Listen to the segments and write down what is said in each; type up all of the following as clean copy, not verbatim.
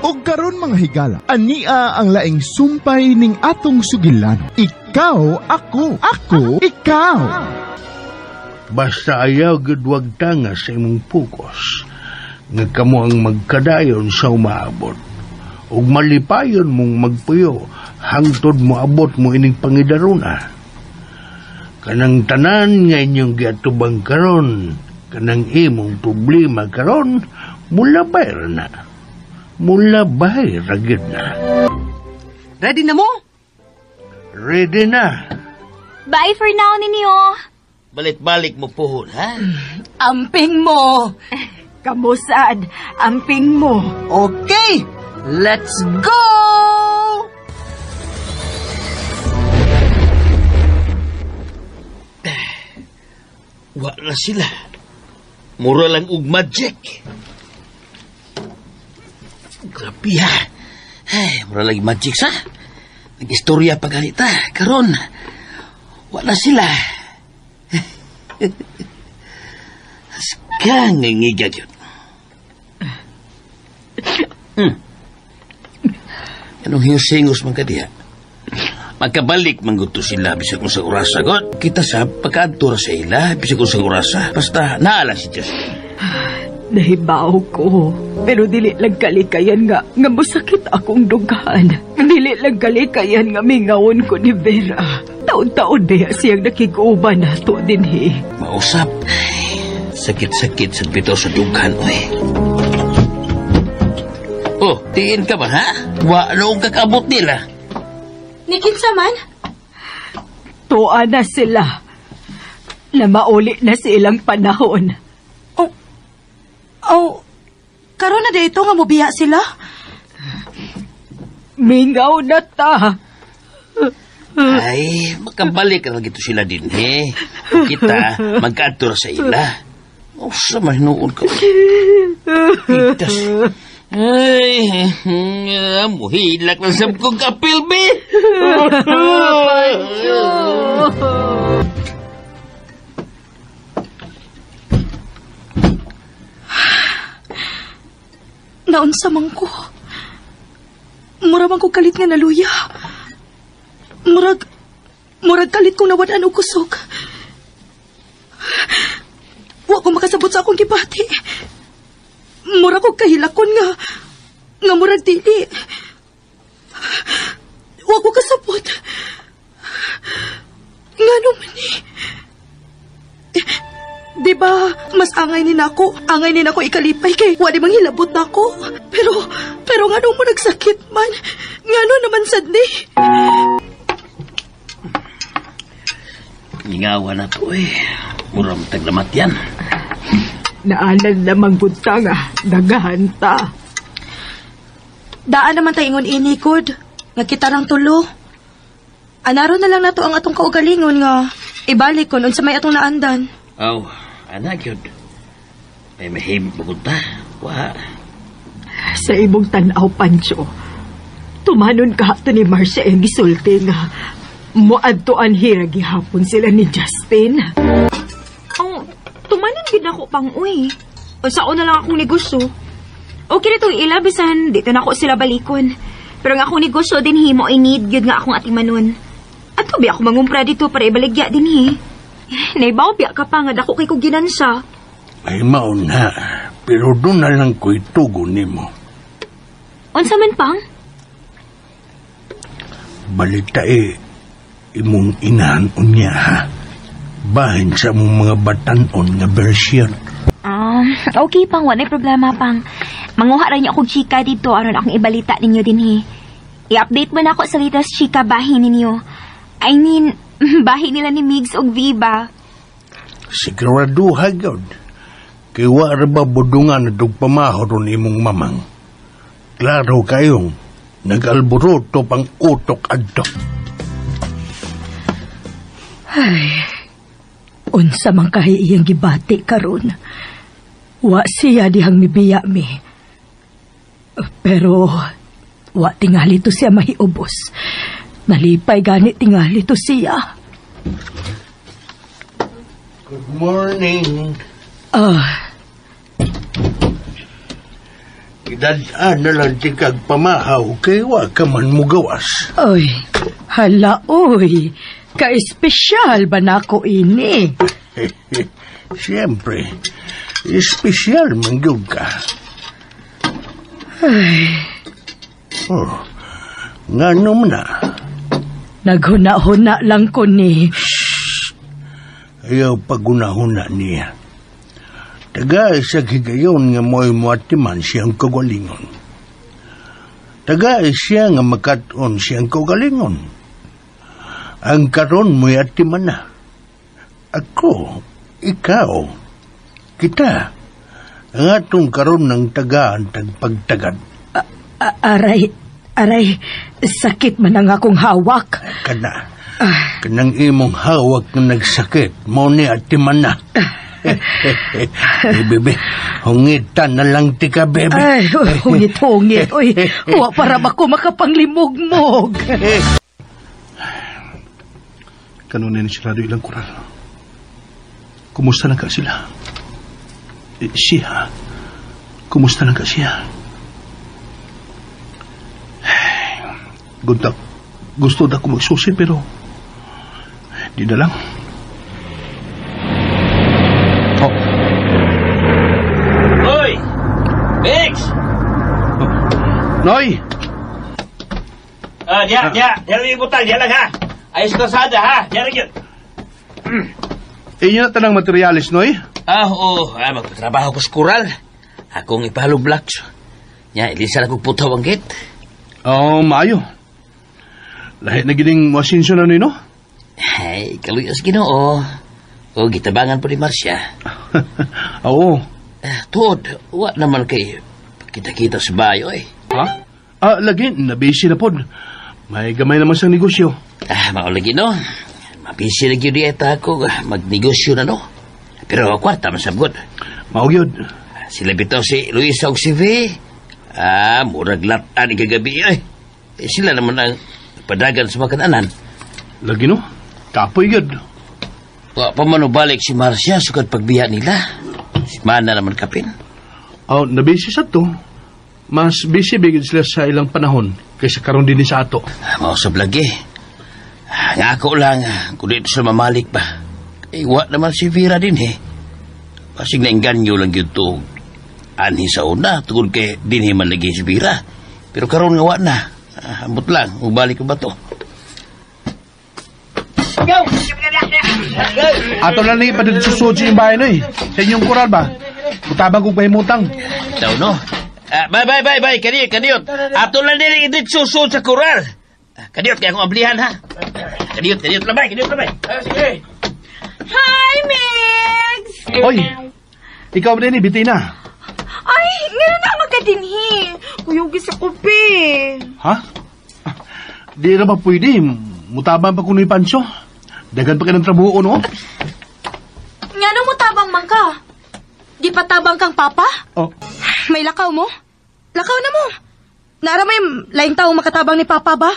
O karon mga higala, ania ang laing sumpay ning atong sugilano. Ikaw, ako, ikaw. Basta ayaw gud wag tanga sa imong pukos. Nga kamo ang magkadayon sa umaabot. Ug malipayon mong magpuyo, hangtod mo abot mo ining pangidaruna. Kanang tanan nga inyong giatubang karon, kanang imong problema karon, mulabay na. Mulabay ragid na. Ready na mo? Ready na. Bye for now, ninyo. Balik-balik mo po, ha? Amping mo. Kamusad, amping mo. Okay, let's go! Wala sila. Mura lang og magic. Grabe ha. Ay, mura lang magic sa. Nag-istorya pa ganita. Karon, wala sila. Askang ngigag yun. Anong hiusingos man ka diha? Magkabalik mangguto sila bisag kung sa orasa. Kita sa pagkaadtura sa ila bisag kung sa orasa. Basta naala si Justin. Nahibaw ko. Pero dili lang kalikayan nga masakit akong dugaan. Dili lang kalikayan nga mingawon ko ni Vera. Taon-taon diya siyang nakiguban nato din Mausap. Sakit-sakit sa bito sa dughan, oy. Oh, tiin ka ba, ha? Wala kakabot nila. Nikinsa man? Tuwa na sila. Na mauli na silang panahon. Karon na dito nga mobiya sila? Mingaw na ta. Ay, makabalik na gito sila din, he. Kita, magkaatura sa ila. O, sa mahinoon ka. Itas. Ay, muhilak na sa kong kapil, be. Naunsa man ko. Murag man ko kalit nga naluya. Murag kalit kong nawadan og kusog. Wa ko makasabot sa akong gibati. Murag ko kahilakon nga murag dili. Wa ko kasabot. Ngano man ni? Di ba, mas angay ni nako ikalipay kay wadi mang hilabot nako. Pero nga nung mo nagsakit man, ngano naman sad ni? Ingawa na to Muram taglamat yan. Naanan lamang bunta nga, nagahanta. Daan naman tayo ingon ini, Kud. Nga kita rang tulo. Anaro na lang nato ang atong kaugalingon nga ibalik ko nun sa may atong naandan. Aw, anak yun. May mahimik magunta. Wa. Sa imong tanaw, Pancho, tumanon ka ito ni Marcia ang gisulti nga muadtoan hira gihapon sila ni Justin. Tumanon gid ako pang uy. O sao na lang akong negosyo. Okay na itong ilabisan, dito na ako sila balikon. Pero nga akong negosyo din himo ay need yun nga akong atimanon. At to biya ako mangumpra dito para ibaligya din Naibaw biya ka pa nga dako kay kong ginansya. Ay maon na, pero doon na lang ko itugon ni mo. Unsa man pang? Balita imong inahanon niya ha. Bahin sa mong mga batanon nga bersyon. Okay pang, wala problema pang. Manguha rin akong chika dito aron akong ibalita ninyo din I-update mo na ako sa latest chika bahin ninyo. I mean, bahin nila ni Migs o Viva. Sigurado hagod. Kaya wala ba budungan na pamahoron imong mamang. Klaro kayong nag-alburoto pang utok adto. Ay, unsa man kahi iyang gibati karon. Wa siya dihang mibiya mi. Pero wa tingali to siya mahiubos. Nalipay gani tingali to siya. Good morning. Good Dadaan na lang tikag pamahaw kay wa ka man mo gawas. Oy, hala, oy. Ka-espesyal ba na ako ini? Siyempre, espesyal man gyud ka. Ay, Oh, ngano mo na? naghuna-huna lang ko ni. Ayaw pagunahuna niya. Taga sa higayon nga mo'y muatiman siyang kagalingon. Taga siya nga makaton siyang kagalingon. Ang karon mo'y atiman na. Ako, ikaw, kita, ang atong karon ng tagaan tagpagtagad. Aray, sakit man ang akong hawak. Kanang imong hawak na nagsakit, mo ni atiman na. Bebe, hungitan na lang tika, bebe. Ay, hungit-hungit. Uy, huwa para ako makapanglimog-mog. Kanunay ni Sirado ilang kural. Kumusta na ka sila? Siya, kumusta na ka siya? Guntak, gusto na ko magsusi pero di na lang. Oh. Hoy! Bix! Noy! Diyan lang yung butang, diyan lang ha. Ayos ko sada ha, diyan lang yun. Inyo na tanang materialis, Noy? Oo, magpatrabaho ko sa kural. Akong ipahalo blocks. Nya, ilisan ako putaw ang gate. Oh, maayo. Lahit na gining masinsyo na no? Ay, kaluyos Ginoo. O, gitabangan po ni Marcia. Oo. Tuod, wa naman kay kita-kita sa bayo eh. Ha? Lagi, nabisi na pod. May gamay naman sa negosyo. Maulagi no. Mabisi lagi yung dieta ako. Magnegosyo na no. Pero kwarta masabgot. Maugyod. Sila bitaw si Luisa o si V. Murag latan kagabi eh. Sila naman ang padagan sa makananan. Lagi no? Kapoy yun. Wa pa man balik si Marcia sukad pagbiya nila. Si Mana naman kapin. Nabisi sa to. Mas busy bigid sila sa ilang panahon kaysa karon din sa ato. Mausap lagi. Nga ako lang, kung dito sa mamalik pa. Wa naman si Vera din eh. Pasig na engganyo lang yun to. Anhi sa una, tungkol kay din man lagi si Vera. Pero karon nga wa na. Ambot lang, ubalik ko ba to? Go! Ato lang na ipadito susod sa yung bahay no eh. Sa inyong kural ba? Utabang kong pahimutang. Daw no? Bye. Kaniyot. Ato lang din ipadito susod sa kural. Kaniyot, kaya akong ablihan ha. Kaniyot labay. Sige. Hi, Megs! Oy, ikaw ba din eh, Bitina? Ay, ngayon na magkadinhi. Kuyugi sa kopi. Ha? Di na ba pwede? Mutabang pa kuno yung pansyo. Dagan pa ka ng trabuho, no? Nga nung mutabang man ka? Di pa tabang kang papa? Oh. May lakaw mo? Lakaw na mo. Naara may laing tao makatabang ni papa ba?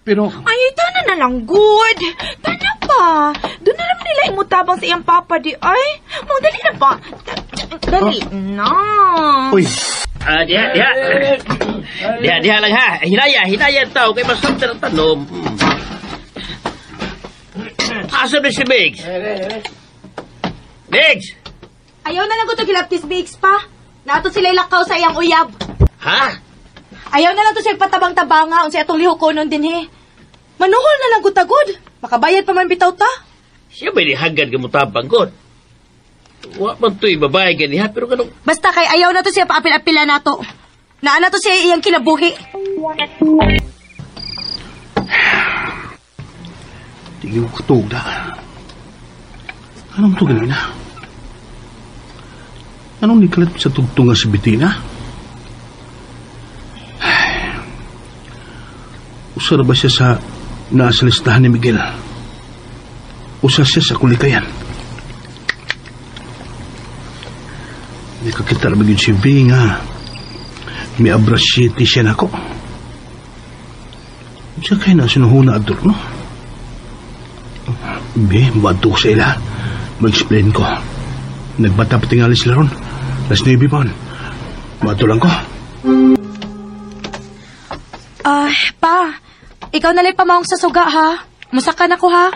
Pero... Ay, tana na lang good. Tana pa. Doon na naman nila imutabang sa iyang papa di ay. Dali na ba? Dali na. Uy. Diha lang ha. Hinaya tao kay masakta ng tanom. Asa ba si Biggs? Biggs! Ayaw na lang ko ito gilaptis bigs pa. Nato sila ilakaw sa iyang uyab. Ha? Ayaw na lang to siya patabang-tabanga unsa atong lihukonon din he. Manuhol na lang gutagod. Makabayad pa man bitaw ta. Siya ba hagad ka mo tabang ko? Wa man to'y babae ganiha, pero kanong... Basta kay ayaw na to siya paapil-apila nato. Naana to siya iyang kinabuhi. Tingin ko katog na. Anong to ganina? Anong nikalat sa tugtunga si Bitina? Usa ba siya sa nasa listahan ni Miguel? Usa siya sa kulikayan? Hindi ka kita labagin si V nga may abrasyete siya na ko. Siya kayo na sinuhuna at no? B, mabato ko sa ila. Mag-explain ko. Nagbata patingali sila ron. Las 9 pa. Mabato lang ko. Pa, ikaw nalang pamahong sa suga, ha? Musakan ako, ha?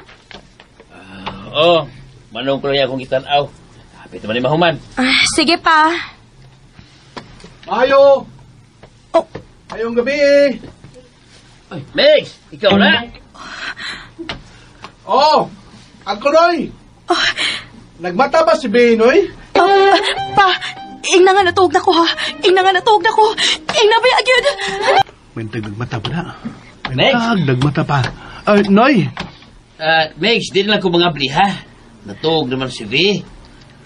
Manong ko lang akong kitanaw. Hapit naman yung mahuman. Sige, pa. Mayo! Oh. Ayong gabi! Ay, Megs! Ikaw na? Oh! Ako, Noy! Nagmata ba si Binoy? Pa, ing na nga natuog na ko, ha? Ing na nga natuog na ko. Ing na ba yun? May nagmata pa na. Megs! Nagmata pa. Noy! Megs, di lang ko mga bliha. Natuog naman si V.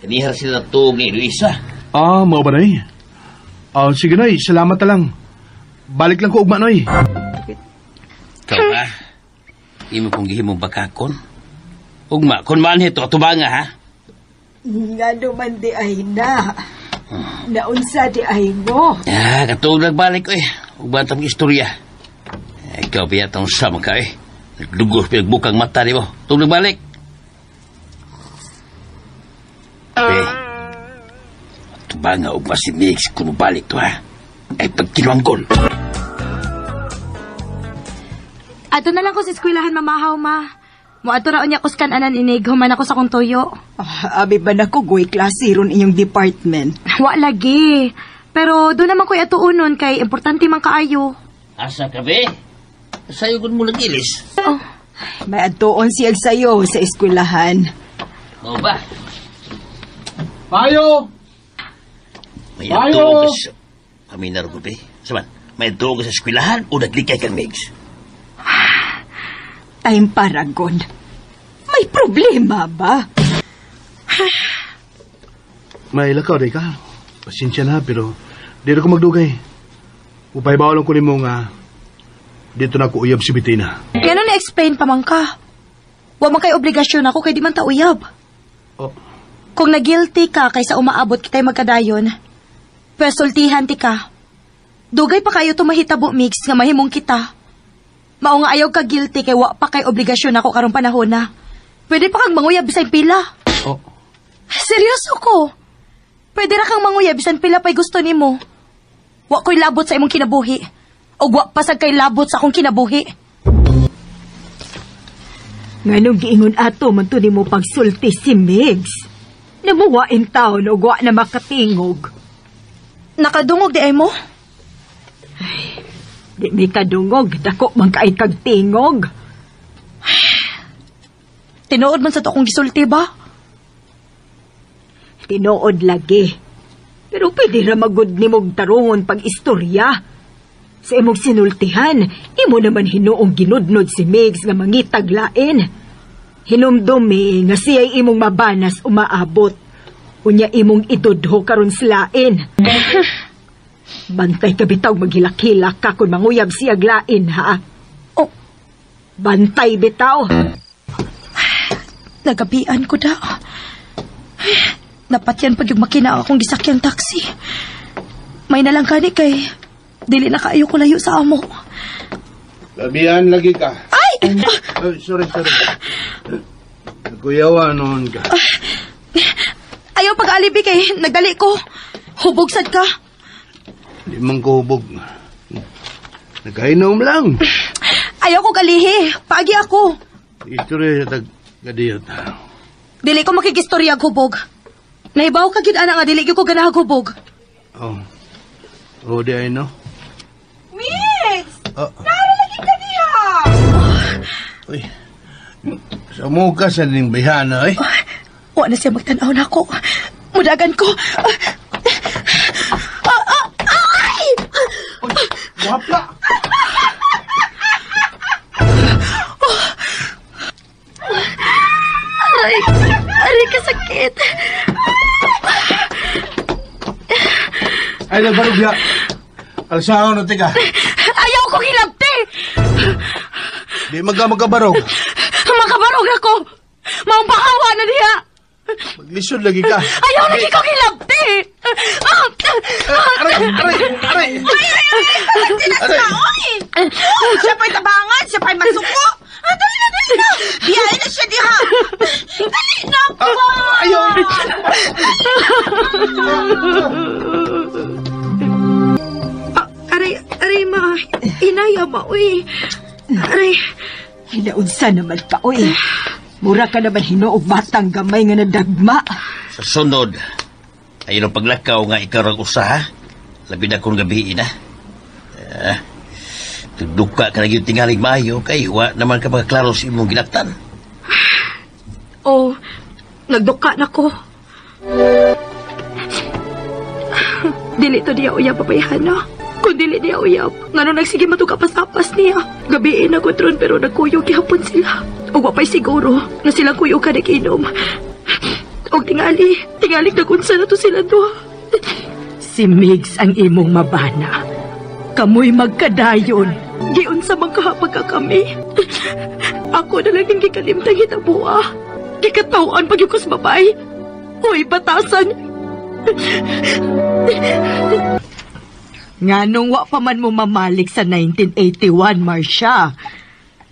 Kanihar sila natuog ni Luisa. Mga ba, Noy? Sige, Noy. Salamat na lang. Balik lang ko ugma, Noy. Ikaw ba? Imo kong gihimong bakakon? Ugma, kung man ito, tubanga ha? Nga naman di ay na. Naunsa di ay mo. Katuog nagbalik ko eh. Ugma ang istorya. Ikaw ba yatang sama ka eh. Nagdugos pinagbukang mata di mo. Tuog nagbalik. Tubanga ugma si Mix kung balik to ha. Ay pagkinuanggol. Ato na lang ko sa eskwelahan mamahaw, ma. Muato raon niya kuskan anan inig, human ako sa kong toyo. Abi ba na ko goy klase ron inyong department? Wa lagi. Pero doon naman ko'y atuunon kay importante man kaayo. Asa ka be? Sayugon mo lang ilis. May atuon siyag sayo sa eskwelahan. Mau ba? Mayo! May Bayo! atuog sa... Kami narugo be. Saman, may atuog sa eskwelahan o naglikay kang Megs? Time Paragon. May problema ba? May lakaw, day ka. Pasensya na, pero di na ko magdugay. Upay bawalan ko ni mo nga dito na ako uyab si Bitina. Kaya na-explain pa man ka. Wa man kay obligasyon ako kay di man ta uyab. Oh, Kung nagilty ka kaysa umaabot kitay magkadayon, pesultihan ti ka. Dugay pa kayo tumahitabo mix nga mahimong kita. Mao nga ayaw ka guilty kay wa pa kay obligasyon ako karong panahon na. Pwede pa kang manguyab bisan pila. oh. Seryoso ko. Pwede ra kang manguyab bisan pila pa'y gusto nimo. Wa ko'y labot sa imong kinabuhi. O wa pasag kay labot sa akong kinabuhi. Nganong giingon ato man to nimo pagsulti si Megs. Namuwain taon o wa na makatingog. Nakadungog di ay mo? Di may kadungog, dako man kaay kagtingog. Tinuod man sa to akong gisulti ba? Tinuod lagi. Pero pwede ra magud nimog tarungon pag istorya. Sa imong sinultihan, imo naman hinuong ginudnod si Megs nga mangitag lain. Hinumdumi nga siya'y imong mabanas umaabot. Unya imong idudho karon slain. Bantay ka bitaw maghilak-hilak ka kung manguyab siyag lain, ha? Oh, Bantay bitaw. nagabian ko da. Napatyan pag yung makina akong gisakyang taxi. May nalang kani kay dili na kaayo ko layo sa amo. Labihan lagi ka. Ay! Sorry. Nagkuyawa noon ka. Ayaw pag-alibi kay nagdali ko. Hubogsad ka. Di man ko hubog. Nagkainom lang. Ayaw ko galihi. Paagi ako. Ito rin gadiyot. Dili ko makikistoryag hubog. Nahibaw ka gid ana nga dili gyud ko ganahag hubog. Oh, di ay no? Miss! Oh. Nara lagi ka niya! Uy. Sa muka sa ning bihana, eh. Wa na siya magtanaw na ako. Mudagan ko. Ay! Wapla! Aray kasakit. Ay, nagbarugya. Alsaon na tika. Ayaw ko hilabti. Di magkabarog. Makabarog ako. Maumbahawa na diha. Maglisod lagi ka. Ayaw lagi ko hilabti. Aray! Siya pa'y tabangan, siya pa'y masuko. Dali na. Biyain na siya diha. Dali na po. Ayaw! Inaya, maoy. Aray. Hinaunsa naman ka, oy. Mura ka naman hinuog batang gamay nga nadagma. Sa sunod, ayun ang paglakaw nga ikaw ang usaha. Labi na kong gabi na. Tugduka ka na yung tingaling mayo, kay wa naman ka magklaro sa imong ginaktan. Oh, nagduka na ko. Dili to diya uyab, papayahan na. Kung dili diya uyab, nga nung nagsige matukapas-tapas niya. Gabiin na kontron pero nagkuyog gihapon sila. O wapay siguro na silang kuyog ka nag-inom. O tingali nagunsa na to sila to. Si Migs ang imong mabana. Kamoy magkadayon. Giun sa magkahapag ka kami. Ako na lang yung gikalimtang hitabuha. Gikatawan pag yung kusmabay. Uy, batasan. Nganong wa pa man mo mamalik sa 1981, Marcia.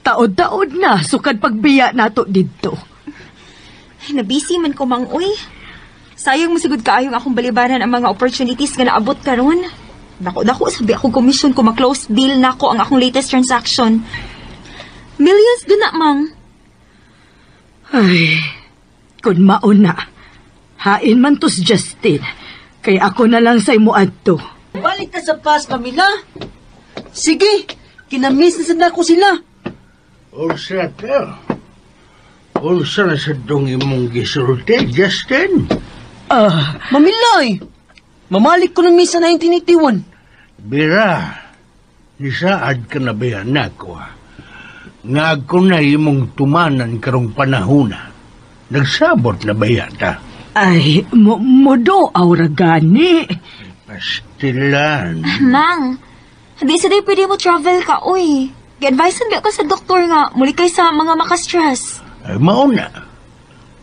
Taod-taod na, sukad pagbiya nato didto. Nabisi man ko, Mang Uy. Sayang mo sigud kaayong akong balibaran ang mga opportunities nga naabot karon. Dako sabi ako komisyon ko ma-close deal na ko ang akong latest transaction. Millions din na, Mang. Ay, kung mauna, hain man tos Justin, kay ako na lang sa imo adto. Balik ka sa pas, Camila. Sige, kinamiss na sana ko sila. Unsa ka? Unsa na sa dong imong gisulti, Justin? Mamiloy, mamalik ko ng miss sa 1981. Bira, nisaad ka na ba nako? Nga ako na imong tumanan karong panahona. Nagsabot na ba yata? Ay, modo aura gani. Pastilan. Mang, hindi sa day pwede mo travel ka, uy. Gi-advisean ba ka sa doktor nga, muli kay sa mga makastress. Ay, mauna.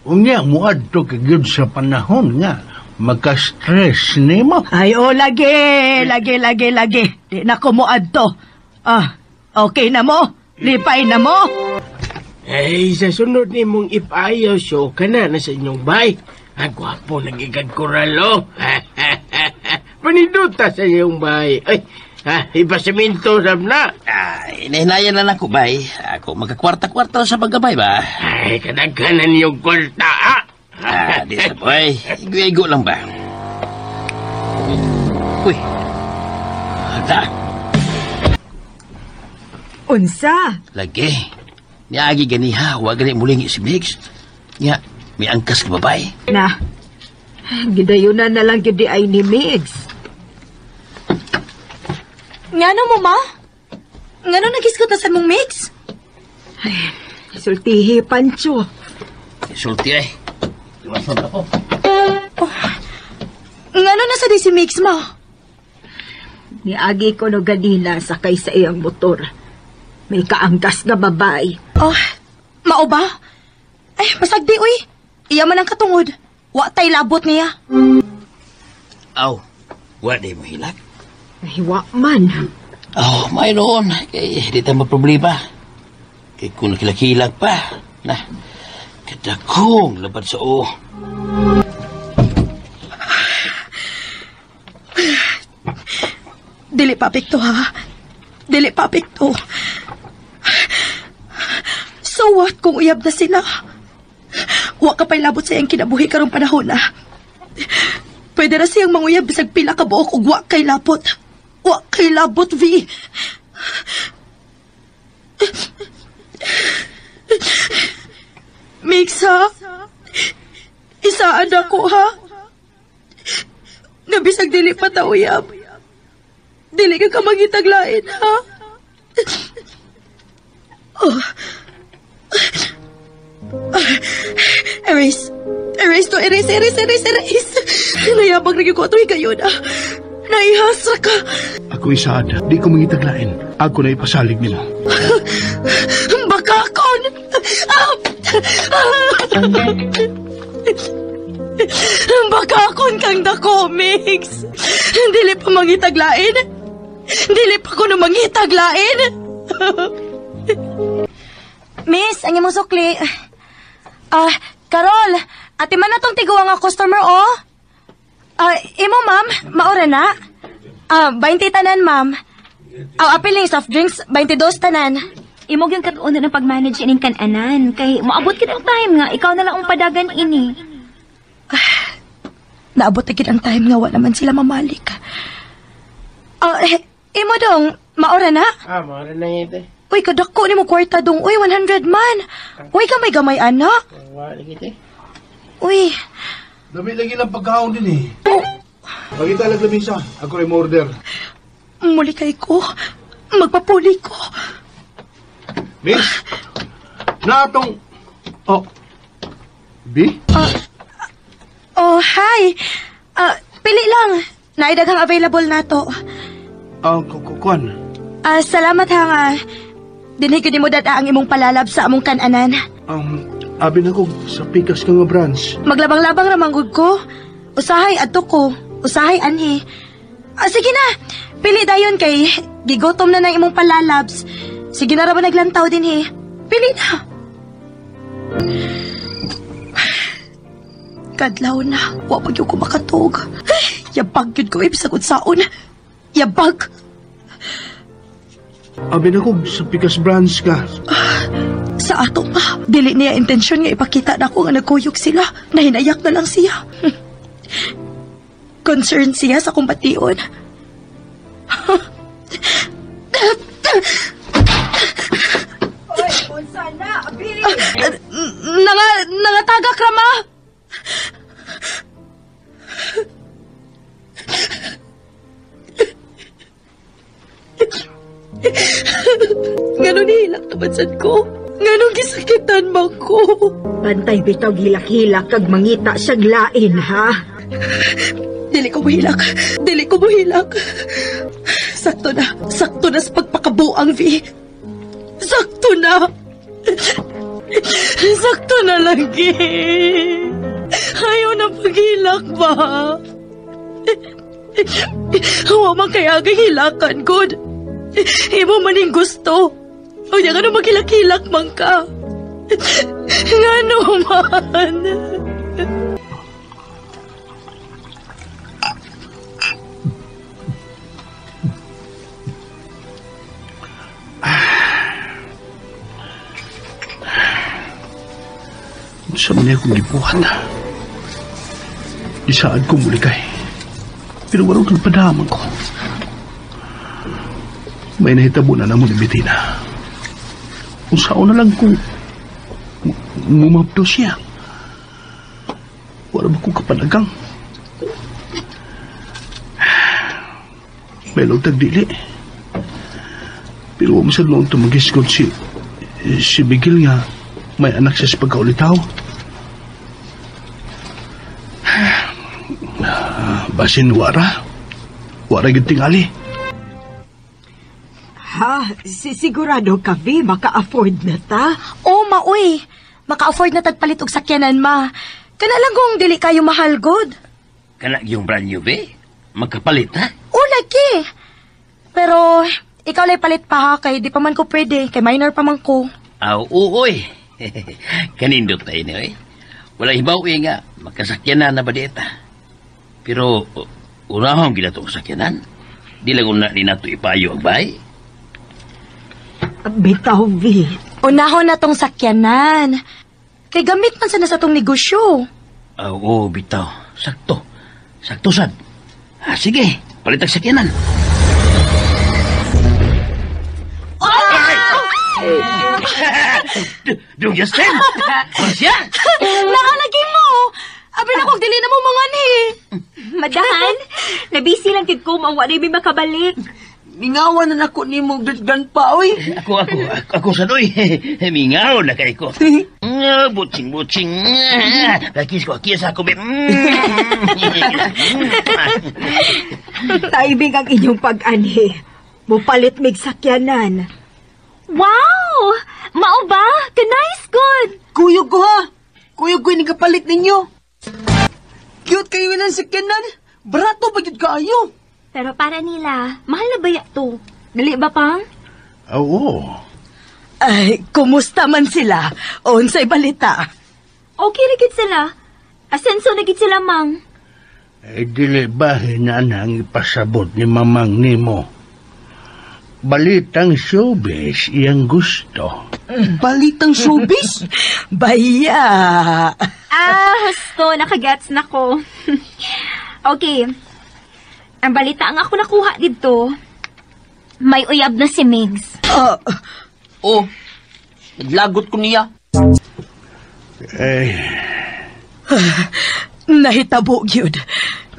Unya mo adto kagyud sa panahon nga maka-stress nimo. Ay, lagi. Di na ko mo adto. Okay na mo? Lipay na mo? Ay, sa sunod ni mong ipayaw, show ka na sa inyong bay. Ang gwapo nagigad koralo. Paniduta sa inyong bay. Ay, ipasaminto sab na. Inahinayan na lang ko, bay. Ako magkakwarta-kwarta sa pagkabay ba? Ay, kadagkanan yung kwarta, Di sa boy. Igo lang ba? Uy. Ada. Unsa? Lagi. Niagi ganiha. Huwag gani muling si Migs. Nga, may angkas ka babay. Na, gidayunan na lang gidi ay ni Migs. Ngano mo, ma? Ngano nagiskutasan mong mix? Sultihi, Pancho. Sulti ay. Iwasan ako. Ngano nasa di si Mix, ma? Niagi ko no ganina sakay sa iyang motor. May kaangkas nga babay. Mao ba? Ay, masagdi, uy. Iya man ang katungod. Wa tay labot niya. Aw, wa di mo hilak. Hiwa man. Mayroon. Kaya di tayo maproblema. Kaya kung nakilakilag pa, kadakong labad sa Dili pa apekto, ha? Dili pa apekto. So what kung uyab na sila? Wa ka pa'y labot sa iyang kinabuhi karong panahon, na. Pwede na siyang manguyab bisag pila ka buok ug wa kay labot. Wa kay labot, V. Mix, ha? Isaan ako, ha? Nabisag dili pa ta uyab. Dili ka mangitaglain, ha? Erase to, erase. Nayabang rin ko ito, higayon, ha? Naihasra ka. Ako isaad, di ko mangitaglain. Ako na ipasalig nimo. Bakakon! Bakakon kang dako, Mix. Dili pa mangitaglain. Dili pa ko na mangitaglain. Miss, ang imong sukli. Carol, ati man na tong tiguwa nga customer, oh. Imo, ma'am, maura na. 20 tanan, ma'am. Ang apiling soft drinks, 22 tanan. Imog yung katuunan ng pag-manage ining kananan. Kay maabot kita ang time nga, ikaw na lang ang padagan ini. Naabot agad ang time nga wala man sila mamalik. Imo dong, maora na? Maura na yun, te. Uy, kadako ni mo kwarta dong. Uy, 100 man. Uy, gamay-gamay, anak. Wala lagi, te. Uy. Dami lagi ng pagkaon din eh. Pagkita lang lamisa. Ako rin order. Muli kay ko. Magpapuli ko. Miss? Natong... Oh. B? Oh, hi. Pili lang. Naidaghang available na to. Kukuan. Salamat ha nga. Dinhi ko ni mo dada ang imong palalab sa among kananan. Abi na ko sa pikas ka nga branch. Maglabang-labang ramanggod ko. Usahay adto ko. Usahay anhi. Sige na. Pili dayon kay gigotom na ng imong palalabs. Sige na ra ba naglantaw din he. Pili na. Kadlaw na. Wa pa gyud ko makatog. Yabag yun ko ibisagod saon. Yabag. Abi na ko sa pikas branch ka. Sa ato pa. Dili niya intensyon nga ipakita na ako nga nagkuyog sila. Nahinayak na lang siya. Concern siya sa kumbation. Oy, unsa na, abi? Nangatagak rama. Ganon hilak tabansan ko. Ganon gisakitan mo ko. Pantay bitaw hilak-hilak kag mangita sa glain, ha? Dili ko buhilak. Dili ko buhilak. Sakto na. Sakto na sa pagpakabuang, V. Sakto na. Sakto na lagi. Ayaw na paghilak ba? Hawa man kaya hilakan, God. Imo maning gusto. O niya nga maghilak-hilak man ka. Nga naman. Sa maniya kong gibuhat. Isaad ko muli kay. Pero warong nagpadaman ko. May nahitabo na namon ni Bettina. Kung saan na lang kung mumabdo siya. Wala ba kong kapanagang? May lutag dili. Pero masad noon tumagiskod si Miguel nga may anak siya sa pagkaulitaw. Basin wara ginting ali. Ha? Sigurado ka, V? Maka-afford na ta? Oh, maoy. Maka-afford na tagpalit og sakyanan, ma. Kana lang kung dili kayo mahal, God. Kana yung brand new, be? Magkapalit, ha? Oh, lagi. Pero, ikaw lay palit pa ha, kay di pa man ko pwede, kay minor pa man ko. Uy. Kanindot tayo niyo, eh. Wala hibaw nga, magkasakyanan na ba dieta? Pero, unahong ginatong sakyanan. Di lang una ni nato ipayo ang bahay. Bitaw, V. Unahon na tong sakyanan. Kay gamit man sana sa tong negosyo. Oo, bitaw. Sakto. Sakto, sad. Sige, palit ang sakyanan. Dung Justin! Ano siya? Nakalagi mo! Abi na kong dili na mo mga ni. Madahan, nabisi lang kid ko, mawa na may makabalik. Mingawan na nako ni mo gan pa, oy. Ako sa doy. Mingaw na kay ko. Butsing. Lakis ko, kiyas ako, be. Taibig ang inyong pag-ani. Mupalit mig sakyanan. Wow! Mao ba? Ka-nice good! Kuyog ko ha. Kuyog ko yung kapalit ninyo. Cute kayo ng sakyanan. Barato ba yun kaayo? Pero para nila, mahal na ba to? Dali ba, Pang? Oo. Ay, kumusta man sila? Unsay balita? Okay na gid sila. Asenso na gid sila, Mang. Dili ba hinanang ipasabot ni mamang nimo? balitang showbiz iyang gusto. Balitang showbiz? Baya. Husto, nakagets na ko. Okay. Ang balita ang ako nakuha dito, may uyab na si Migs. Oh, naglagot ko niya. Nahitabo gyud.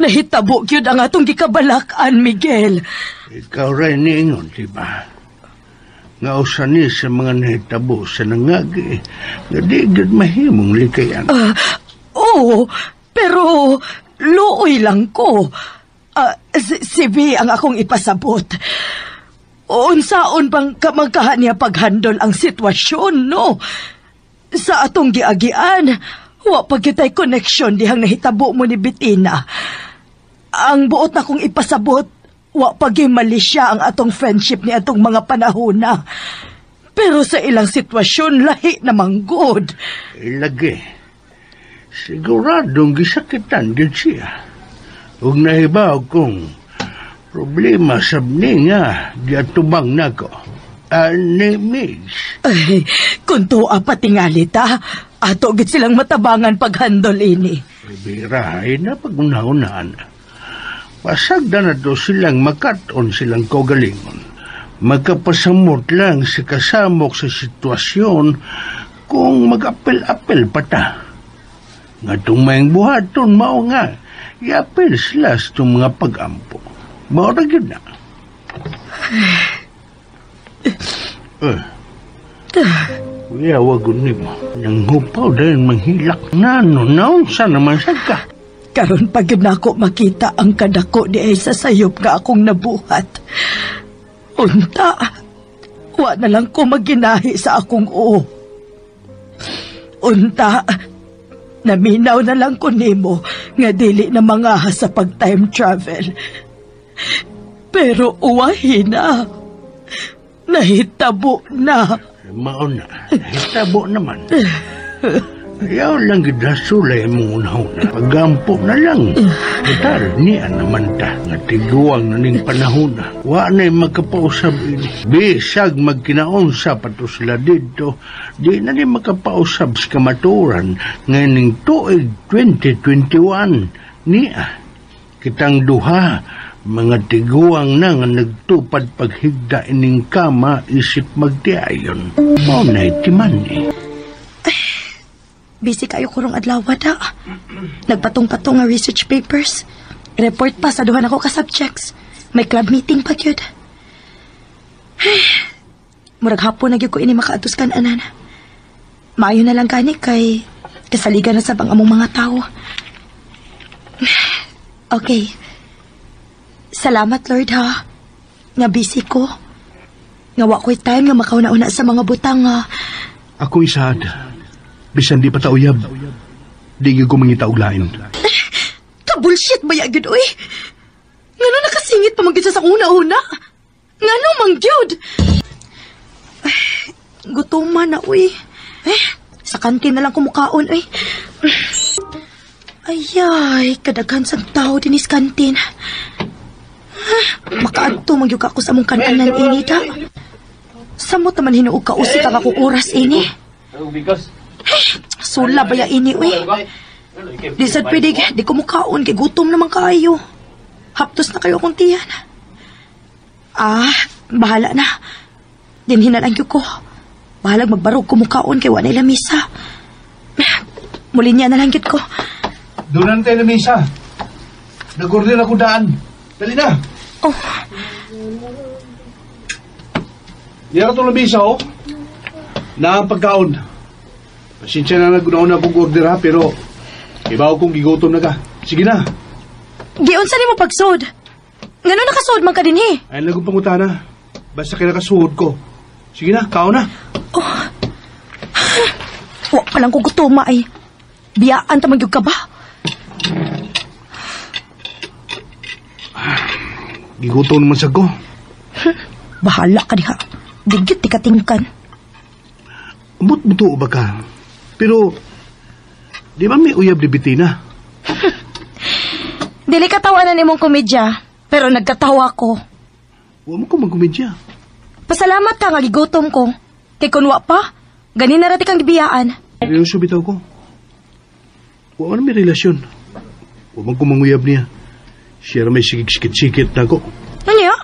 Nahitabo gyud ang atong gikabalakan, Miguel. Ikaw rin niingon, diba? Nga usani sa mga nahitabo sa nangagi, nga di gud mahimong likayan. Oo, pero luoy lang ko. Si V ang akong ipasabot. Unsaon bang kamangkahan niya paghandol ang sitwasyon, no? Sa atong giagian, wa pagkitay connection dihang nahitabo mo ni Bettina. Ang buot na kong ipasabot, wa pagimali siya ang atong friendship ni atong mga panahona. Pero sa ilang sitwasyon, lahi namang good. Ilagi, siguradong gisakitan din siya. Huwag nahibaw kung problema sabni nga diatubang na ko. Ni Migs. Ay, kung tuwa pa tingali ta, ato git silang matabangan paghandol ini. Bira, ay napagunaunaan. Pasagda na to silang makaton silang kaugalingon. Magkapasamot lang si kasamok sa sitwasyon kung mag-apel-apel pa ta. Nga tumayang buhaton, mao nga, i-apel sila sa itong mga pag-ampo. Mao na yun na. Kuya, wagon ni mo. Nang hupaw dahil manghilak na, naon sa naman sa ka. Karon pag yun ako makita ang kadako di ay sa sayop nga akong nabuhat. Unta, wa na lang ko maginahi sa akong oo. Unta, naminaw na lang ko nimo nga dili na mga sa pag-time travel. Pero uwahin na. Nahitabo na. Mao na, hitabo naman. Ayaw lang gidasulay mong unahuna. Pagampo na lang. Total, niya naman ta. Nga tiguang na ning panahuna. Wa na'y makapausab ini. Bisag magkinaunsa pa to sila dito. Di na ni makapausab sa kamaturan. Ngayon ning tuig 2021. Niya. Kitang duha. Mga tiguang na nga nagtupad paghigda ining kama isip magtiayon. Mao na'y timani. Busy kayo kurong adlaw da. Nagpatong-patong nga research papers. Report pa sa duha nako ka subjects. May club meeting pa gyud. Murag hapon na gyud ko ini makaatus kan anan. Maayo na lang kani kay kasaligan na sa bang among mga tao. Okay. Salamat Lord ha. Nga busy ko. Nga wa ko'y time nga makauna-una sa mga butang nga. Ako isad. Bisan di pa tauyab. Di gyud ko mangita og lain. Ka-bullshit ba ya gyud oy? Ngano nakasingit pa magisa sa una-una? Ngano mang gyud? Gutuman na oy. Sa kantin na lang kumukaon oy. Ayay, kadaghan sang tao din is kantin. Makaadto magyug ako sa mong kananan ini ta. Samot naman hinuog ka usik ang akong oras ini. Sula ba ya ini uy? Di sad pwede, di ko mukaon kay gutom naman kayo. Haptos na kayo akong tiyan. Bahala na. Dinhin na lang ko. Bahalag magbarog ko mukaon kay wanay lamisa. Muli niya na lang ko. Doon tayo na misa. Nag-order ako daan. Dali na. Yan itong lamisa, oh. Na ang pagkaon. Pasensya na nag-unauna akong order, ha, pero ibaw kong gigutom na ka. Sige na. Giyon sa mo pagsod. Ngano nakasod man ka din, he? Ay, nagong pangutana. Basta kinakasuhod ko. Sige na, kao na. Wa pa lang ko gutoma ay. Biyaan ta magyug ka ba? Gigutom naman sa ko. Bahala ka diha. Digit ti katingkan. Umot-muto ba ka? Pero, di ba may uyab ni Bettina? Dili katawanan imong komedya, pero nagkatawa ko. Huwag mo ko magkomedya. Pasalamat ka nga gigutom ko. Kay kunwa pa, ganin na rati kang gibiyaan. Seryoso bitaw ko. Huwag may relasyon. Huwag man kumanguyab niya. Siya may sikit-sikit na ko. Ano niya?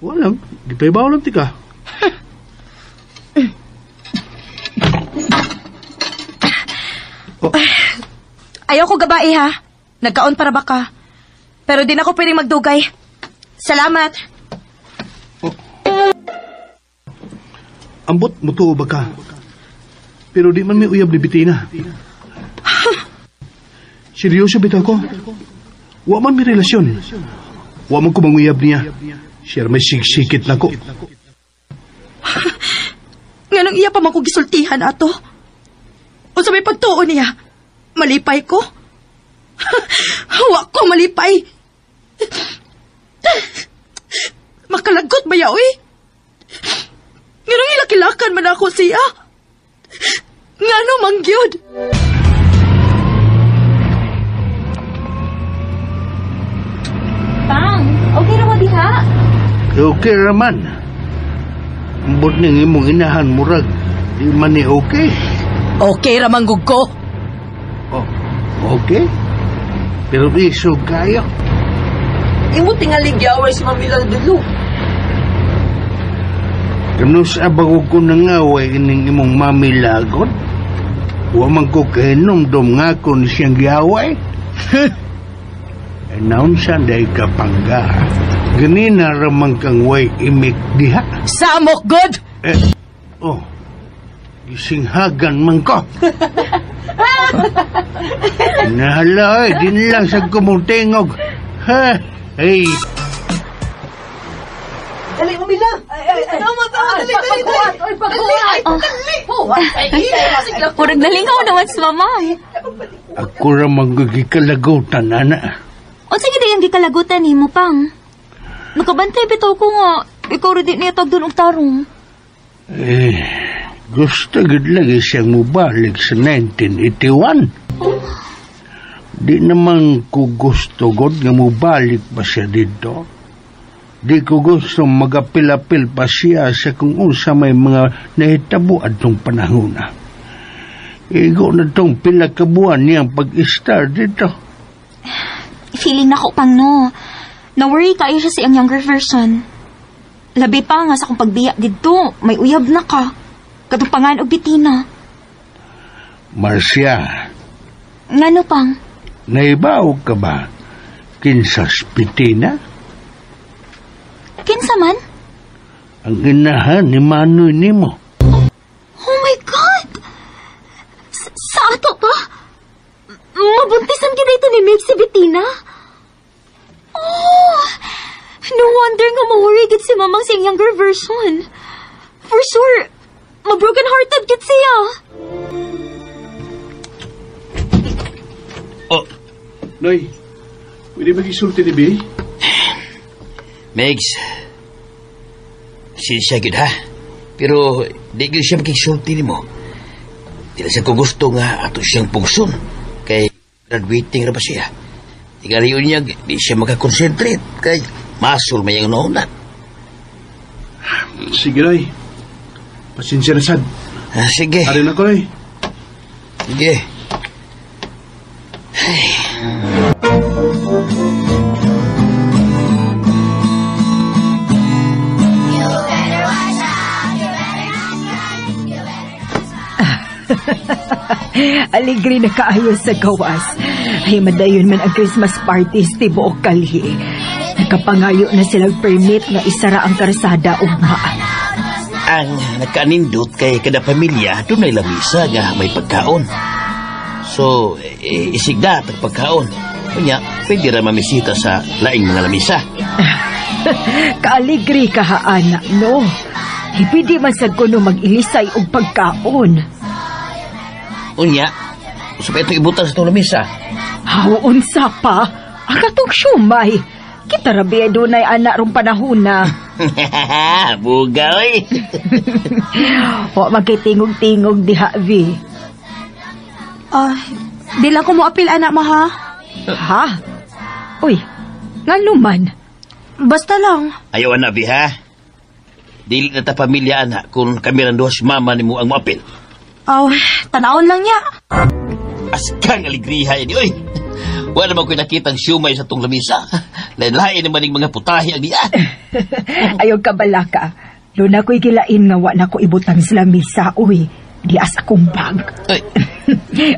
Walang, gipaybaw lang tika. Ayaw ko gabai ha. Nagkaon para baka. Pero din ako pwedeng magdugay. Salamat. Ambot mo to ba ka? Pero di man may uyab ni Bitina. Seryoso bitaw ko. Wa man may relasyon. Wa man ko manguyab niya. Siya may sikit na ko. Nganong iya pa man ko gisultihan ato? O sa may pagtuon niya, malipay ko? Wa ko malipay. Makalagot ba yaoy? Nganong ilakilakan man ako siya? Ngano mangyod? Pang, okay na mo diha? Okay raman. Ambot ning imong inahan murag. Di man ni okay. Okay ramang gugko. Oh, okay? Pero iso kayo. Imo tingali gyaway si Mamila dulo. Kanus abago ko nangaway ining imong mamilagot. Wa man ko kahinomdom nga kung siyang giyaway. Announce day kapangga. Ganina ramang kang way imik diha. Samok good! Oh, gisinghagan man ko. Nahala din lang sa kumutingog. Ha, hey. Dali, Mamila! Tama, dali! Purag nalingaw naman sa mama. Ako ramang gagikalagutan, ana. O sige di yung gikalagutan ni mo, Pang. Nakabantay bitaw ko nga. Ikaw rin din niya tagdun og tarong. Gusto gud lagi siyang mubalik sa 1981. Di naman ko gusto god nga mubalik pa siya dito. Di ko gusto magapil-apil pa siya sa kung unsa may mga nahitabo atong panahon na. Igo na tong pila ka buwan niyang pag-star dito. Feeling na ko, Pang, no. Na-worry kayo siya sa iyang younger version. Labi pa nga sa kong pagbiya dito. May uyab na ka. Katupangan o bitina. Marcia, Ngano, Pang? naibaw ka ba kinsas Pitina? Kinsa man? Ang inahan ni Manoy nimo. Oh my God! Sa ato pa? Mabuntisan kita ito ni Meg si Bettina? Oh! No wonder nga ma-worry gid si Mamang siyang younger version. For sure, ma-broken-hearted gid siya. Oh, Noy, pwede mag-isulti ni Bey? Megs. Siya gid ha. Pero di gid siya makiksulti ni mo. Dila siya ko gusto nga ato siyang pungsun. Kay graduating ra ba siya. Tigaliyon niya, di siya makakonsentrate. Kay masul mayang naunat. Sige, Noy. Pasensya na sad. Sige. Arin ako, Noy. Sige. Aligri na kaayos sa gawas. Ay madayon man ang Christmas parties ti buok kalhi. Nakapangayo na silang permit nga isara ang karsada ugma. Ang nagkanindot kay kada pamilya doon ay lamisa nga may pagkaon. So, isigda at pagkaon. Kunya, pwede ra mamisita sa laing mga lamisa. Kaaligri ka ha, anak, no? Hipidi man sad kuno mag-ilisay og pagkaon. Unya, usap ito ibutan sa itong lamisa. Unsa pa? Ang katong syumay. Kita rabi dunay anak rong panahon na. Bugay. Wa magkitingog-tingog diha, Vi. Di lang ko mo apil anak mo ha. Ha? Uy, nga luman. Basta lang. Ayaw na, Bi, ha? Dili na ta pamilya, anak, kung kami ran duha si mama ni mo ang maapil. Aw, tanawon lang niya. Askang aligriha yan, oy. Wala naman ko'y nakitang siyumay sa tong lamisa. Lain-lain naman yung mga putahi ang diyan. Ayaw ka balaka. Doon ako'y kilain nga wa na ko ibutang sa lamisa, uy. Di as akong bag. Ay.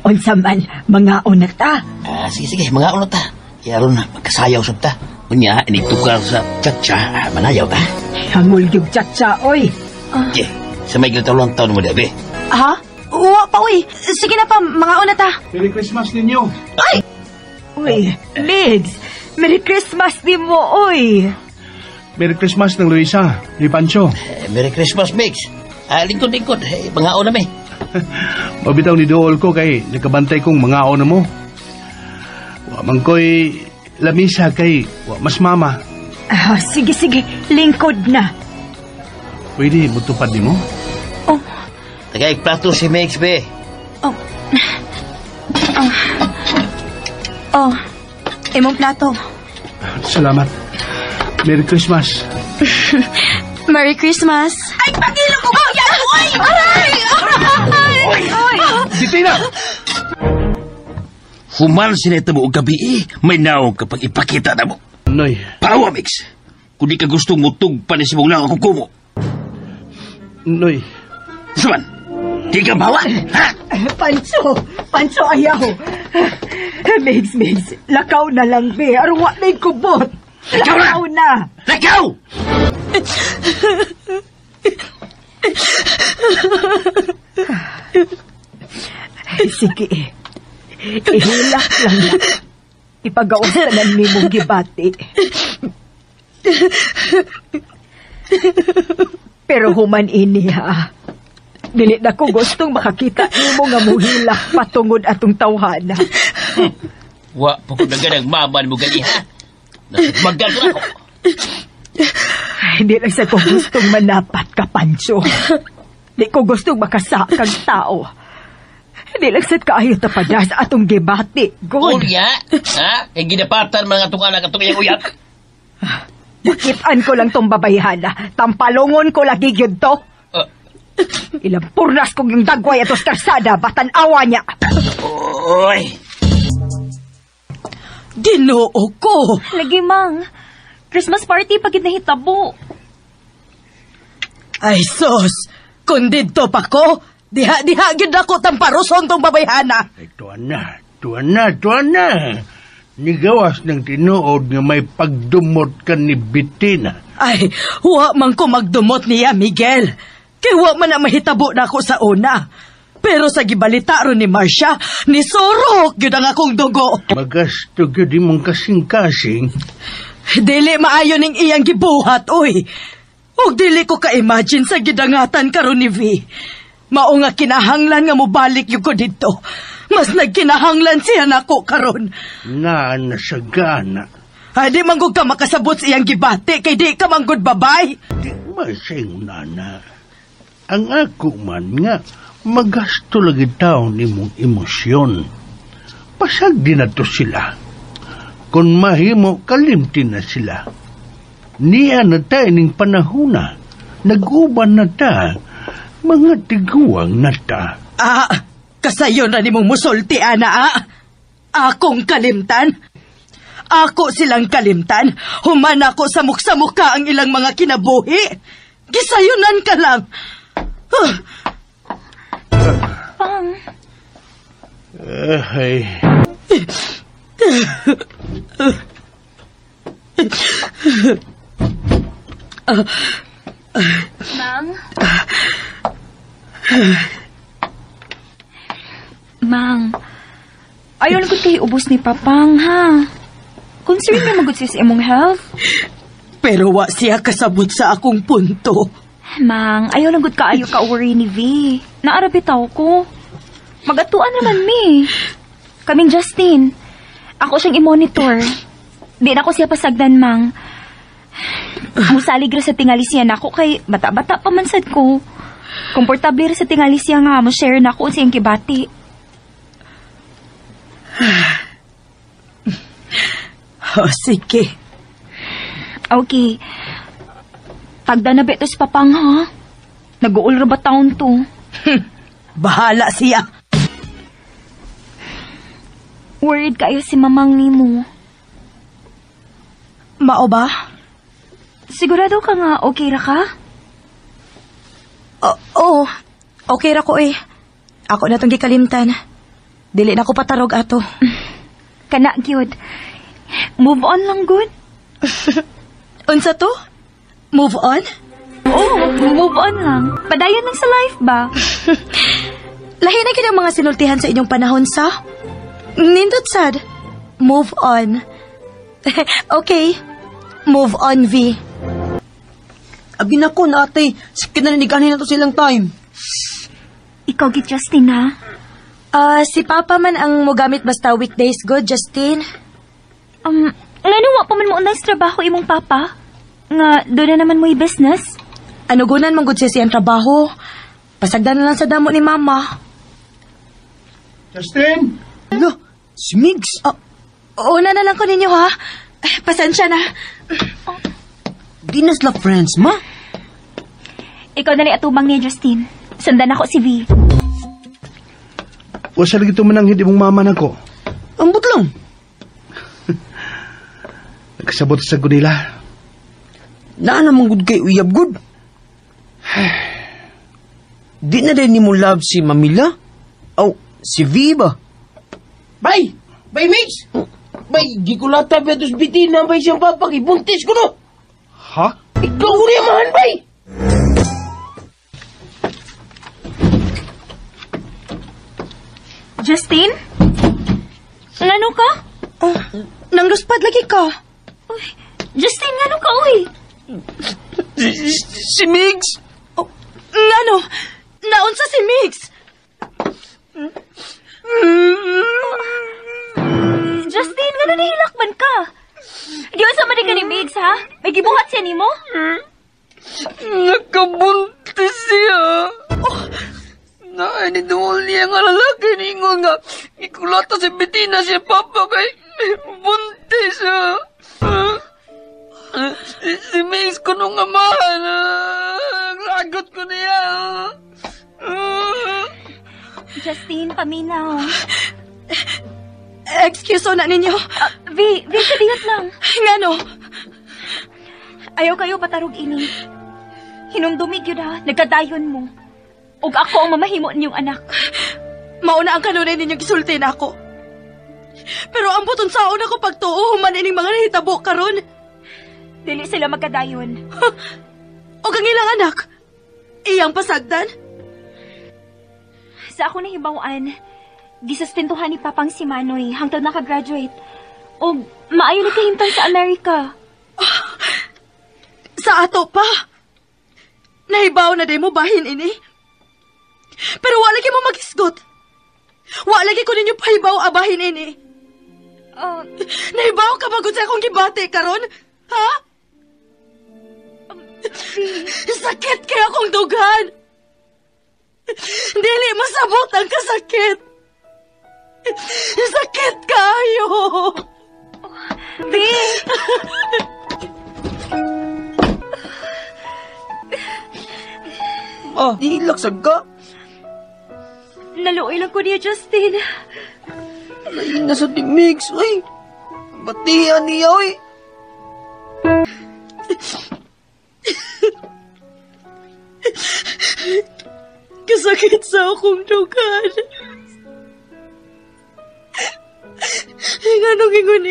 Unsa man, mga una ta. Sige, mga unot ta. Yaro na, magkasayaw sab ta. Kunya, initukar sa tsa-tsa, manayaw ta. Hangul yung tsa-tsa, oy. Okay, sa may ginatawang taon mo, Debe. Ha? Uwa pa, uy. Sige na pa, mga una ta. Merry Christmas ninyo. Ay! Uy, Migs, Merry Christmas din mo, oy. Merry Christmas ng Luisa, ni Pancho. Merry Christmas, Mix. Lingkod. Mga una may. Mabitaw ni Dool ko kay nakabantay kong mga ona mo. Wa man ko'y lamisa kay wa mas mama. Sige, lingkod na. Pwede mo tupad ni mo? Tagay plato si Mix, be. Imong plato. Salamat. Merry Christmas. Merry Christmas. Ay, pagilong ko! Yan! Uy! Aray! Sitina! Human sineta mo og gabi may naong kapag ipakita na mo. Noy. Pawa, Mix. Kung di ka gusto mo tugpan si mong lang ako kumo. Noy. Suman, di ka bawa, ha? Pancho, ayaw. Migs, lakaw na lang, be. Arwa na yung kubot. Lakaw na. Lakaw! Sige. Ihilak lang na. Ipagawas ka ng mimong gibati. Pero human ini, ha. Dili na ko gustong makakita nimo nga muhilak patungod atong tawhana. Wa pa ko naganang maman mo gali, ha? Nasagmagan ko ako. Hindi lang sa ko gustong manapat ka, Pancho. Di ko gustong makasa kang tao. Hindi lang sa kaayo tapada sa atong gibati. Good. Ulya, ha? Kaya ginapatan mga itong anak atong iyang uyap. Bakitan ko lang tong babayhana. Tampalungon ko lagi yun to. Ilang purnas kong yung dagway atos karsada, batan-awa niya. Oy! Ginoo ko. Lagi, Mang. Christmas party pagid nahitabo. Ay, sos. Kung dito pa ko, diha gid ako tamparoson tong babayhana. Ay, tuwan na. Nigawas ng tinuod nga may pagdumot ka ni Bettina. Ay, huwa man ko magdumot niya, Miguel. Kaya huwa man na mahitabo na ako sa una. Pero sa gibalita ron ni Marcia, ni Sorok yun ang akong dugo. Magasto yun mong kasing-kasing. Dili maayo ning iyang gibuhat, oy. Og dili ko ka-imagine sa gidangatan karon ni V. Mao nga kinahanglan nga mobalik yung ko dito. Mas nagkinahanglan siya nako karon. Nasagana. Ay, di manggod ka makasabot sa iyang gibati, kay di ka manggod babay. Di masing nana. Ang ako man nga, magasto lagi tao ni mong emosyon. Pasag din na to sila. Kung mahimo, kalimti na sila. Niya na tayo ning panahuna. Nag-uban na ta. Mga tiguang na ta. Kasayon na ni mong musulti, ana, Akong kalimtan? Ako silang kalimtan? Human ako sa mukha ang ilang mga kinabuhi. Gisayunan ka lang. Pang. Ay. Mang, ayaw lang kayo ubos ni Papang, ha? Concern niya magod siya sa imong health. Pero wa siya kasabot sa akong punto. Mang, ayaw lang ka ayo ka worry ni V. Naarabitaw ko. Magatuan naman mi. Kaming Justin. Ako siyang i-monitor. Di na ako siya pasagdan, Mang. Musalig ra sa tingali siya na ako kay bata-bata pa man sad ko. Komportable ra sa tingali siya nga mo share na ako siyang kibati. Sige. Okay. Tagda na beto si Papang, ha? Nag-uul ra ba taon to? Bahala siya. Worried kayo si Mamang nimo. Mao ba? Sigurado ka nga okay ra ka? Oo. Okay ra ko eh. Ako na tong gikalimtan. Dili na ko patarog ato. Kana, gyud. Move on lang, good? Unsa to? Move on? Oo, move on lang. Padayon lang sa life ba? Lahi na kinang mga sinultihan sa inyong panahon sa? Nindot sad. Move on. Okay. Move on, V. Abi na ko na ate, sakit na naniganin na to silang time. Ikaw, gid Justin, ha? Si Papa man ang mogamit basta weekdays good, Justin. Ngano wa pa man mo unay trabaho imong papa? Nga, doon na naman mo business? Anugunan mong good siya siyang trabaho. Pasagdan na lang sa damo ni Mama. Justin! Ala, si Migs. Una na lang ko ninyo, ha? Pasensya na. Di na sila friends, ma? Ikaw na atubang ni Justin. Sundan ako si V. O sa lagi tumanang hindi mong mama na ko. Ambot lang. Nagkasabot sa gunila. Na namang good kay uyab good. Di na rin ni mo love si Mamila? O, si V ba? Bay! Bay, Mix! Bay, di ko lata betos bitin na bay siyang papakibuntis ko no! Ha? Ikaw uri amahan, bay! Justin? Ngano ka? Nangluspad lagi ka. Uy, Justin, ngano ka, uy? Si Migs? Ngano? Naunsa si Mix? Justin, ngano nahilakman ka? Di sa man ka ni Migs, ha? May gibuhat siya ni mo? Nakabuntis siya. Nainidungol niya nga lalaki ningon nga. Ikulata si Bettina si Papa kay buntis siya. Si Migs ko nung amahan. Lagot ko niya. Justin, paminaw. Excuse na ninyo. V, kadiyot lang. Ngano? Ayaw kayo patarog ini. Hinumdumig yun, ha? Nagkadayon mo. Ug ako ang mamahimo niyong anak. Mauna ang kanunay ninyong gisulti na ako. Pero ang buton saon ako pagtuo human ining mga nahitabo karon. Dili sila magkadayon. O kang ilang anak? Iyang pasagdan? Sa ako nahibawaan, gisustentuhan ni Papang si Manoy hangtod nakagraduate. O maayo na kahimtang sa Amerika. Sa ato pa? Nahibaw na day mo bahin ini? Pero wala lagi mo magisgot. Wala lagi ko ninyo pahibaw abahin ini. Nahibaw ka bagod sa akong gibate karon? Ha? Sakit kaya akong dugan. Dili masabot ang kasakit. Sakit kayo. Di! Nilaksag ka? Naluoy lang ko niya, Justin. Lain na sa di Migs. Ay, batihan niya, oy. Kasakit sa akong dugan. Nganong ingon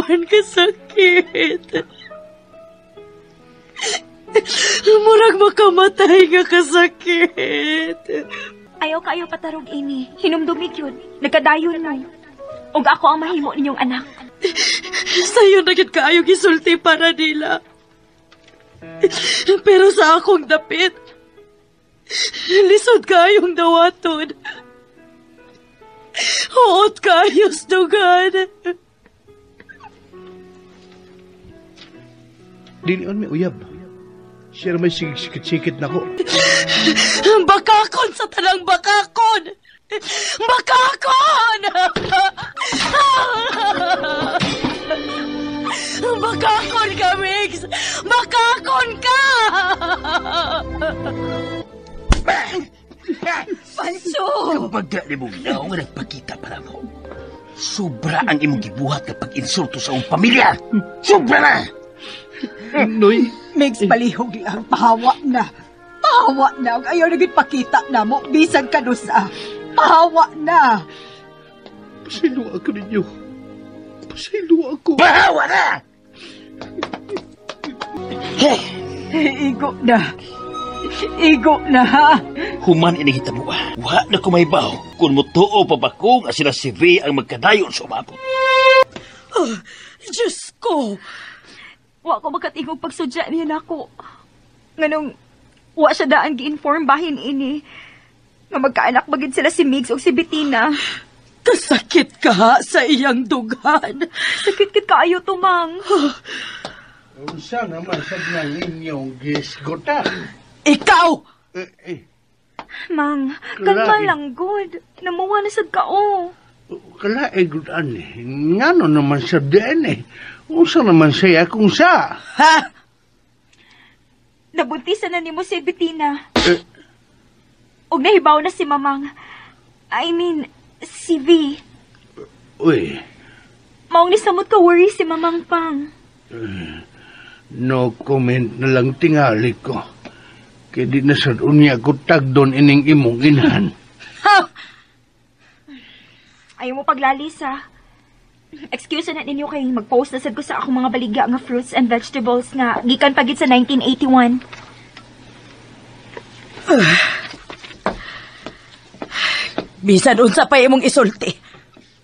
man kasakit. Murag makamatay nga kasakit. Ayaw kayo patarog ini. Hinumdumig yun. Nagkadayon mo. Ug ako ang mahimo ninyong anak. Sa'yo na gid kaayo gisulti para nila. Pero sa akong dapit, lisod kayong dawaton. Huot kayos dugan. Dilion may uyab. Siya may sikit-sikit na ko. Bakakon sa tanang bakakon! Bakakon! Makakon ka, Mix! Makakon ka! Pancho! Kapag gali mong naong nga nagpakita pa lang ako, sobra ang imong gibuhat kapag insulto sa iyong pamilya. Sobra na! Noy, Mix, palihog lang. Pahawa na. Pahawa na. Ayaw naging pakita na mo. Bisag ka dosa. Pahawa na. pasaylo ako ninyo. Pasaylo ako. Bahawa na! Igo na. Igo na, ha? Human inigita mo ba? Wa na kumaybaw kung mutuo pa ba ko nga sila si V ang magkadayon sa umabot. Diyos ko. Wa ko makatingog pagsudya niya nako. Nganong, wa siya daan gi-inform bahin ini. Nga magkaanak bagid sila si Migs o si Bettina. Kasakit ka sa iyang dugan. Sakit-kit kaayo to, Mang. Unsa naman sa nang inyong gisgutan? Ikaw! Mang, Kalain. kalma lang, good. Namuwa na sad kao. Kalae gudan eh. Ngano naman sa din eh. Unsa naman siya kung sa? Ha? Nabuntisan na ni mo si Bettina. Og nahibaw na si Mamang. I mean, si V. Uy, Maong nisamot ka worry si Mamang Pang. no comment na lang tingali ko. Kaya di na sa unya ko tagdon ining imong inahan. Ha? Ayaw mo paglalis, ha? Excuse na ninyo kay mag-post na sad ko sa akong mga baligya nga fruits and vegetables nga gikan pagit sa 1981. Bisan unsa pa imong isulti.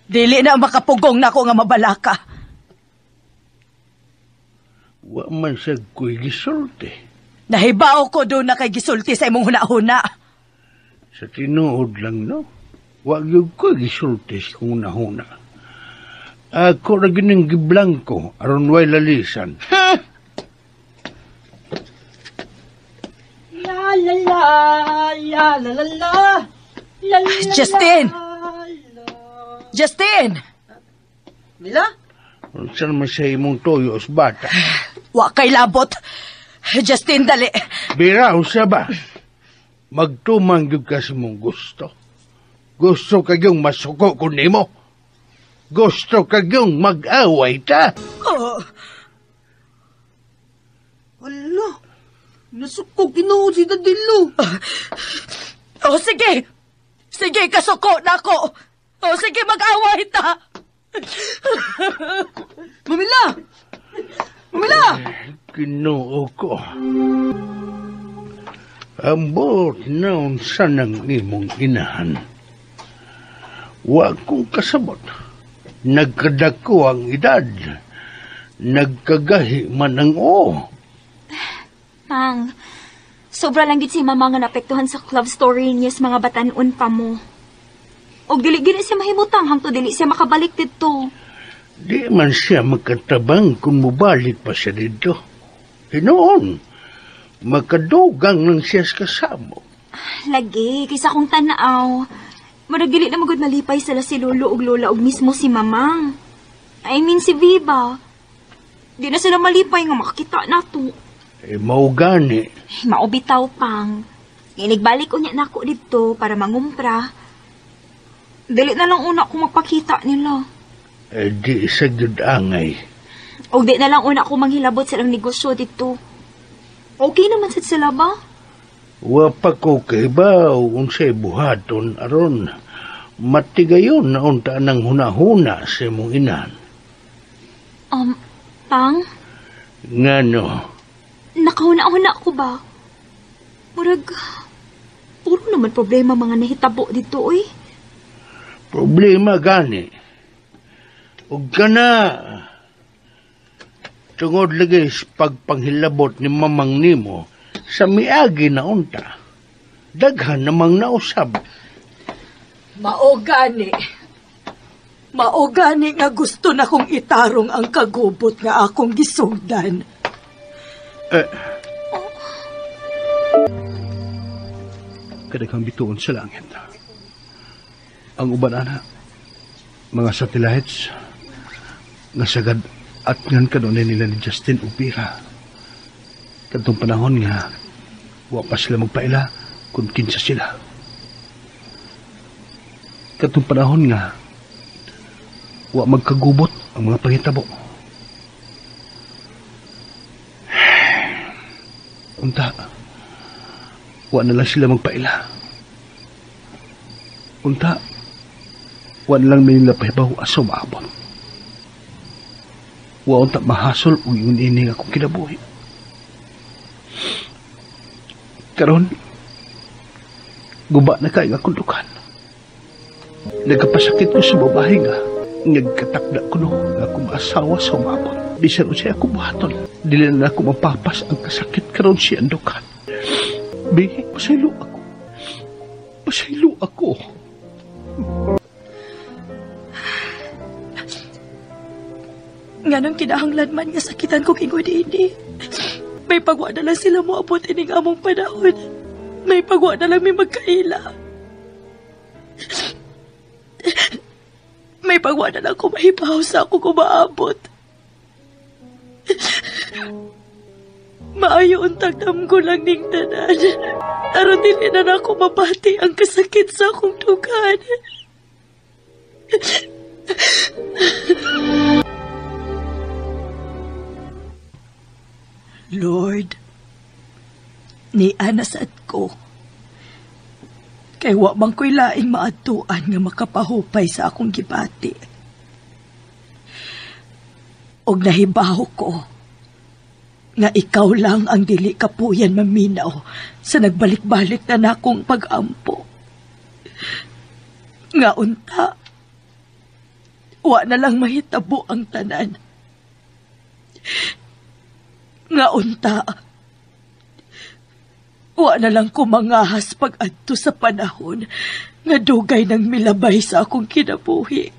Dili na makapugong na ako nga mabalaka. Wa man siya ko'y gisulti. Nahibaw ko doon na kay gisulti sa imong hunahuna. Sa tinuod lang, no? Wa gyud ko'y gisulti sa kung nahuna. Ako ra gining giblangko aron way lalisan. La la la, la la la la. La, la, Justin! la. Justin! Mila? Unsa naman siya imong toyo os bata? Wa kay labot. Justin, dali. Bira, unsa ba? Magtumang gyud ka sa mong gusto. Gusto kagyong masuko ko nimo. Gusto kagyong mag-away ta. Oh, Wala. Nasukog kinuod si Dadilo. oh sige. Sige, kasuko na ako. Oh, sige, mag-away ta. Mamila! Mamila! Kinuo ko. Ambot na unsa nang imong inahan. Wa kong kasabot. Nagkadako ang edad. Nagkagahi man ang o. Mang, sobra lang gid si Mama nga napektuhan sa love story niya sa mga batan-on pa mo. Og dili gid siya mahimutang hangtod dili siya makabalik didto. Di man siya makatabang kung mubalik pa siya dito. Hinoon, makadugang lang siya sa kasamo. Lagi, kaysa kong tanaw. Murag dili na magud malipay sila si Lolo ug Lola ug mismo si Mamang. I mean si Viva. Di na sila malipay nga makakita nato. Maugani. Maubitaw pang. Inigbalik unya nako didto para mangumpra. Dili na lang una ko magpakita nila. Di sa angay. O di na lang una ko manghilabot silang negosyo dito. Okay naman sad sila ba? Wa pa ko kay ba unsay buhaton aron matigayon na unta nang hunahuna sa imong inan. Pang? Ngano? Nakahuna-huna ko ba? Murag, puro naman problema mga nahitabo dito, eh. Problema gani. Ug kana tungod lagi sa pagpanghilabot ni mamang nimo sa miagi na unta. Daghan namang nausab. maogani. Maogani nga gusto na kong itarong ang kagubot nga akong gisugdan. Kadaghang bituon sa langit. Ang uban ana, mga satellites, nga sagad At ngan kanunay nila ni Justin Upira. Katong panahon nga, wa pa sila magpaila kung kinsa sila. Katong panahon nga, wa magkagubot ang mga pangitabo. Unta, wa na lang sila magpaila. Unta, wa na lang nila pahibaw aso maabot. Wa unta mahasol o yun ini akong kinabuhi. Karon, guba na kayo akong dukan. Nagkapasakit ko sa babae nga, nagkatakda ko no, nga akong asawa sa umabot. Di siya rin siya akong buhaton. Dili na ako mapapas ang kasakit karon siya ang dukan. Bi, pasaylo ako. Pasaylo ako. Nga nang kinahanglan man nga sakitan ko kingod ini. May pagwa na lang sila mo abot ining among panahon. May pagwa na lang may magkaila. May pagwa na lang ko mahibaw sa ako kumaabot. Maayo untag ko lang ning tanan. Aron dili na ako mabati ang kasakit sa akong dugan. Lord, ni anasad ko. Kay wa bang ko'y laing maatuan nga makapahupay sa akong gibati. Og nahibaw ko nga ikaw lang ang dili kapuyan maminaw sa nagbalik-balik na nakong pag-ampo. Nga unta, wa na lang mahitabo ang tanan. Nga unta, wa na lang kumangahas pag-adto sa panahon nga dugay nang milabay sa akong kinabuhi.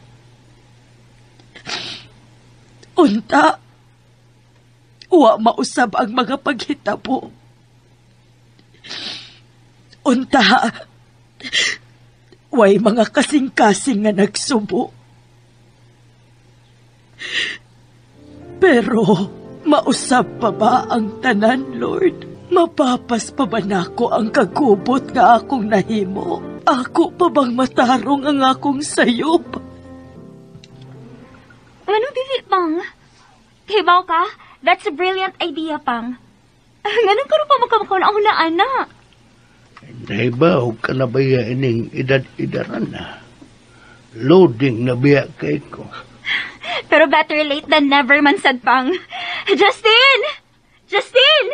Unta, wa mausab ang mga paghitabo. Unta, way mga kasing-kasing nga nagsubo. Pero, mausab pa ba ang tanan, Lord? Mapapas pa ba nako ang kagubot nga akong nahimo? Ako pa bang matarong ang akong sayop? Ano, dili, Pang? Hibaw ka? That's a brilliant idea, Pang. Ganun ka rin pa magkamakon ako na, anak. Nahibaw ka na ba ining edad-edaran na? Loading na biya kay ko. Pero better late than never, man sad, Pang. Justin! Justin!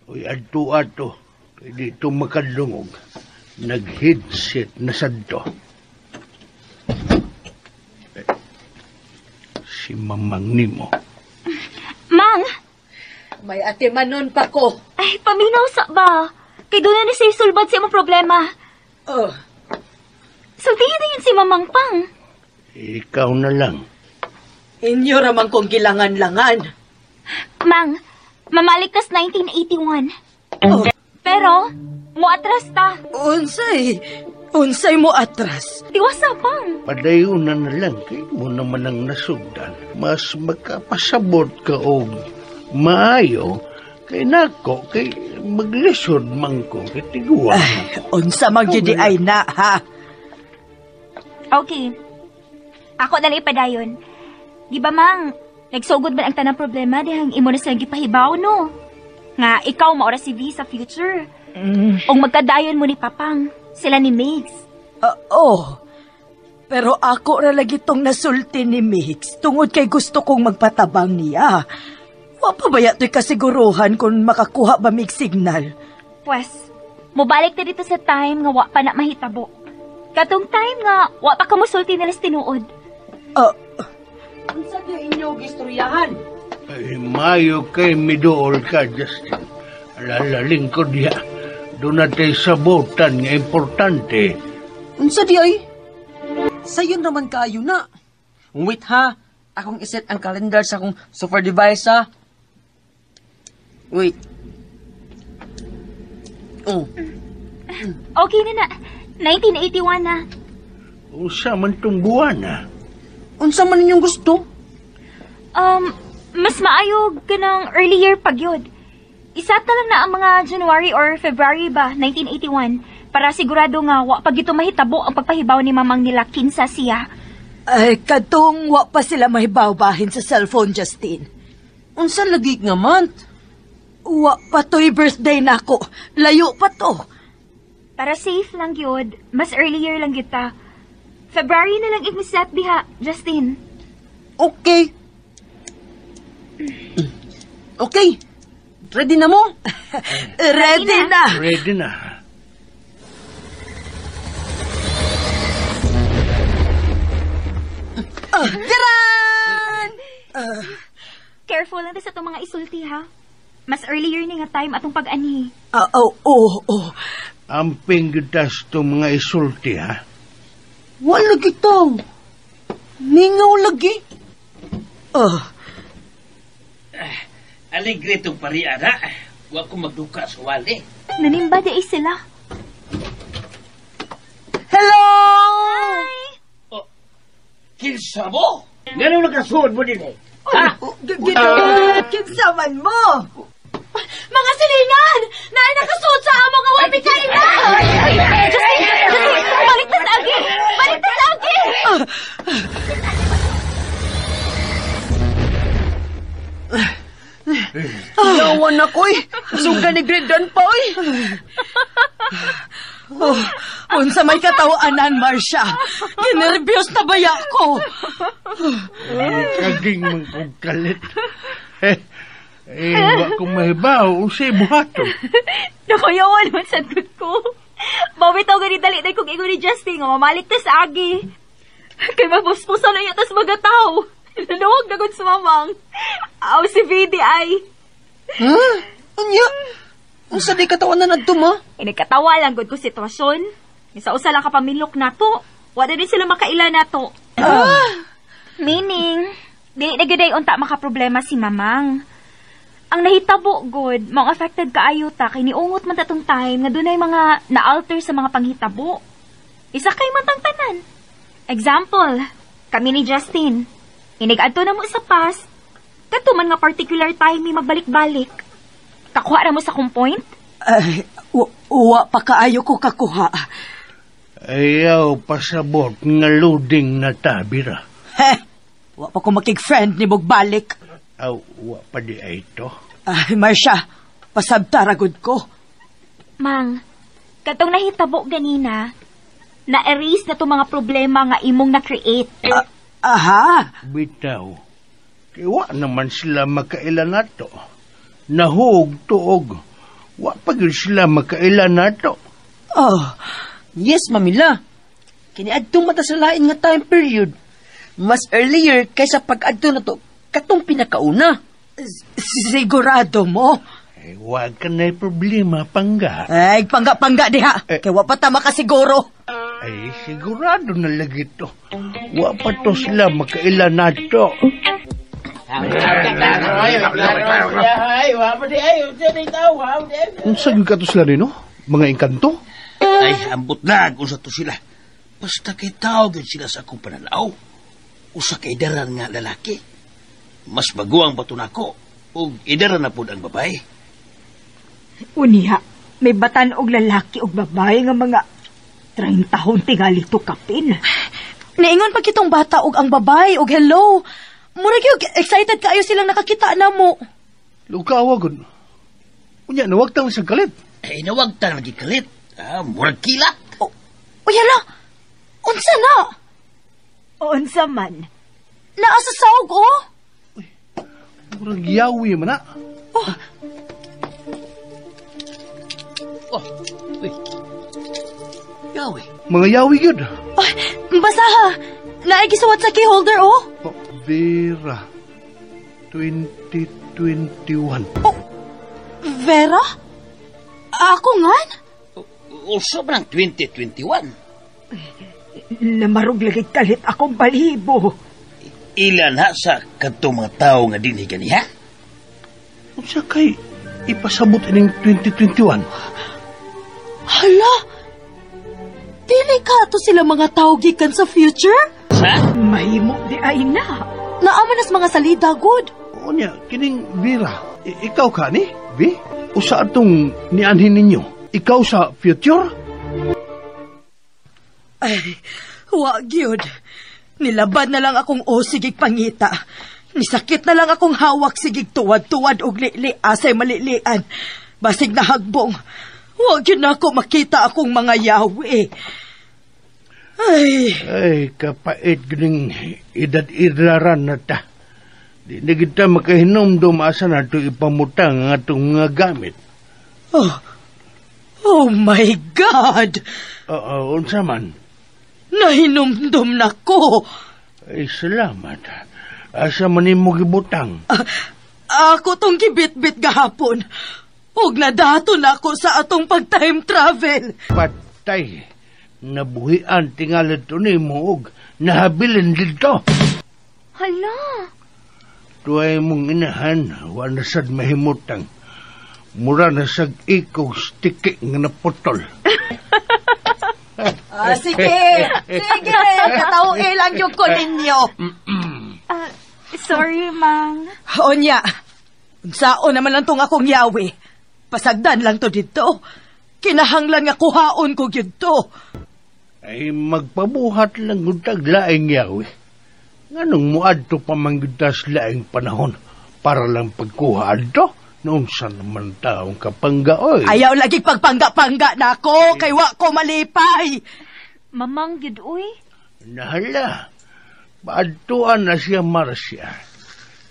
Uy, ato-ato. Pwede ito makadungog. Nag-headset na sadto. Si Mamang Nimo. Mang! May atimanon pa ko. Ay, paminaw sa ba? Kay doon na siya sulbad sa imong problema. Oh. Sultihin na yun si Mamang Pang. Ikaw na lang. Inyo ramang kong gilangan-langan. Mang, mamalikas 1981. Oh. Pero, muatras ta. Unsay mo atras. Diwasa, Pang. Padayunan na lang. Kaya mo naman ang nasugdan. Mas magkapasabot ka o maayo. Kay nako, kay maglisod man ko. Kay tiguan. Unsa magyudi ay na, ha? Okay. Ako na lang ipadayon. Di ba, Mang, nagsugod ba ang tanang problema dihang imo na silang gipahibaw, no? Nga, ikaw maora si V sa future. O magkadayon mo ni Papang, sila ni Migs. Pero ako ra lagi tong nasulti ni Migs tungod kay gusto kong magpatabang niya. Wa pa ba yato'y kasiguruhan kung makakuha ba Migs signal? Pwes, mubalik na dito sa time nga wa pa na mahitabo. Katong time nga, wa pa ka musulti nila tinuod. Unsa di inyo gistoryahan? Ay, mayo kay midool ka, Justin. Alalaling ko diya. Doon natin sabutan nga importante. Unsa di ay? Sayo naman kayo na. Wait ha, akong iset ang calendar sa akong software device ha. Wait. Oh. Okay na na. 1981 na. Unsa man tong buwan na? Unsa man ninyong gusto? mas maayog ka ng earlier pagyod. Isat na lang na ang mga January or February ba, 1981, para sigurado nga wa pag ito mahitabo ang pagpahibaw ni mamang nila kinsa siya. Ay, katong wa pa sila mahibaw-bahin sa cellphone, Justin. Unsa lagi nga month? Wa pa to'y birthday nako. Layo pa to. Para safe lang yun, mas earlier lang kita. February na lang imisat diha, Justin. Okay. Okay. Ready na mo? Ready na. Ready na. Diran! Careful lang sa itong mga isulti, ha? Mas earlier ni nga time atong pag-ani. Oh. Amping gitas to mga isulti, ha? Wala lagi to. Mingaw lagi. Alegre itong pariara. Huwag ko magduka sa wali. Nanimba di sila. Hello! Kinsa mo? Ganun nakasuod mo din eh. Ha? Kinsaman mo! Mga silingan! Naay nakasuot sa amo nga wabi kayo na! Justin! Baligtas lagi! Baligtas lagi! Yawan ako eh. Suga ni Gredan pa eh. Unsa may katawaanan, Marcia. Ginervyos na baya ko. Kaging mangkagkalit. Wa ko mahibaw. Unsay buhaton. Nakayawan man sa ko. Bawitaw gani dali na kong ingon ni Justin nga mamalik ta sa agi. Kay mapuspusan na yatas magataw. Naluwag na gud sa mamang. Aw si VD ay. Ha? Anya? Unsa di katawan na nadto mo? Nagkatawa lang gud ko sitwasyon. Isa usa lang kapamilok nato. Wala din sila makaila nato. Meaning, di nagaday unta makaproblema si mamang. Ang nahitabo god, mga affected kaayo ta kay niungot man tatong time nga dunay mga na-alter sa mga panghitabo. Isa kay matang tanan. Example, kami ni Justin. Inig-adto na mo sa past. Katuman nga particular time may magbalik-balik. Kakuha na mo sa kong point? Ay, wa pa kaayo ko kakuha. Ayaw pasabot nga loading na tabira. Wa pa ko makig-friend ni Bogbalik. Aw, wa pa di ay ito. Ay, Marcia, pasabtaragod ko. Mang, katong nahitabo ganina, na-erase na itong mga problema nga imong na-create. Aha. Bitaw, kiwa naman sila makailan nato. Nahug tuog. Wa pa gyud sila makailan nato. Yes, Mamila. Kiniadtong mata sa lain nga time period. Mas earlier kaysa pag-adto na to katong pinakauna. Sigurado mo? Ay, wag ka na problema, pangga. Ay, pangga diha. Kaya wa pa ta makasiguro. Ay, sigurado na lagi to. Wa pa to sila makailan nato. Unsa gyud kato sila nino? Mga engkanto? Ay, ambot na kung sa to sila. Basta kay tao gyud sila sa akong pananaw. Usa kay daran nga lalaki. Mas baguang bato nako. Ug idaran na pud ang babae. Uniha, may batan og lalaki og babae nga mga 30 taon tingali to kapin. Naingon pa kitong bata og ang babae og hello. Murag yung excited kaayo silang nakakita na mo. Lukawa gud. Unya nawag tang sa galit. Ay, nawagtang lagi kalit. Murag kilat. Uyala, unsa na? Unsa man? Naasa sawg, oh? Murag yawi man na. Uy. Yawi. Mga yawi gyud. Ay, basaha. Naigisawat sa key holder, oh? Vera 2021. Vera? Ako ngan? Sobrang 2021. Namarog lagi kalit akong balibo. Ilan ha sa kadtong mga tao nga dinhi ganiha? Unsa kay ipasabot ining 2021? Hala! Dili ka to sila mga tao gikan sa future? Sa? Mahimo di ay na. Naaman as mga salida, good. Unya, kining Vera, ikaw ka ni, Vi? O sa atong nianhin ninyo? Ikaw sa future? Ay, wag yun. Nilaban na lang akong sigig pangita. Nisakit na lang akong hawak sigig tuwad-tuwad og li asay malilian. Basig na hagbong. Wag yun na ako makita akong mga yawi. Ay, kapait gining edad-idaran na ta. Di na kita makahinom asa na ito ipamutang ang atong mga gamit. Oh my God! Unsa man? Nahinumdum na ko. Ay, salamat. Asa man mo gibutang? Ako tong gibit-bit gahapon. Ug nadato na ako sa atong pag-time travel. Patay. Nabuhian tingalad to ni mo og nahabilin dito. Hala. Tuway mong inahan, wala sad mahimutang. Mura na sag ikaw stiki nga naputol. Sige! Sige! Katauin lang yung ko ninyo. Sorry, Mang. Onya, unsaon naman lang tong akong yawi. Pasagdan lang to dito. Kinahanglan nga kuhaon ko yun to. Ay magpabuhat lang guntag laing yawi. Nganong muadto pa manggutas laing panahon para lang pagkuha adto? Noong sa naman taong kapangga, oy. Ayaw lagi pagpangga-pangga na ako, kay wa ko malipay. Mamang gid uy. Nahala. Paadtuan na siya Marcia.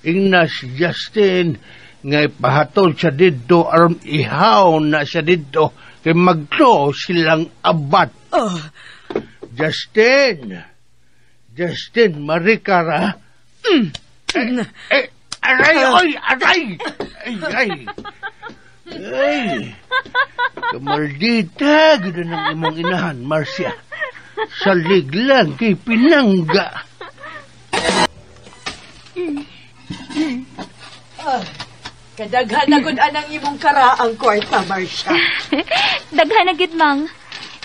Ingna si Justin nga ipahatol siya dito aron ihaw na siya dito kay magto silang abat. Justin, marikara. Aray, oy, aray! Ay, kamaldita, gano'n ang imong inahan, Marcia. Salig lang kay pinangga. Kadaghan na gud anang imong karaang kwarta, Marcia. Daghan na gid, Mang.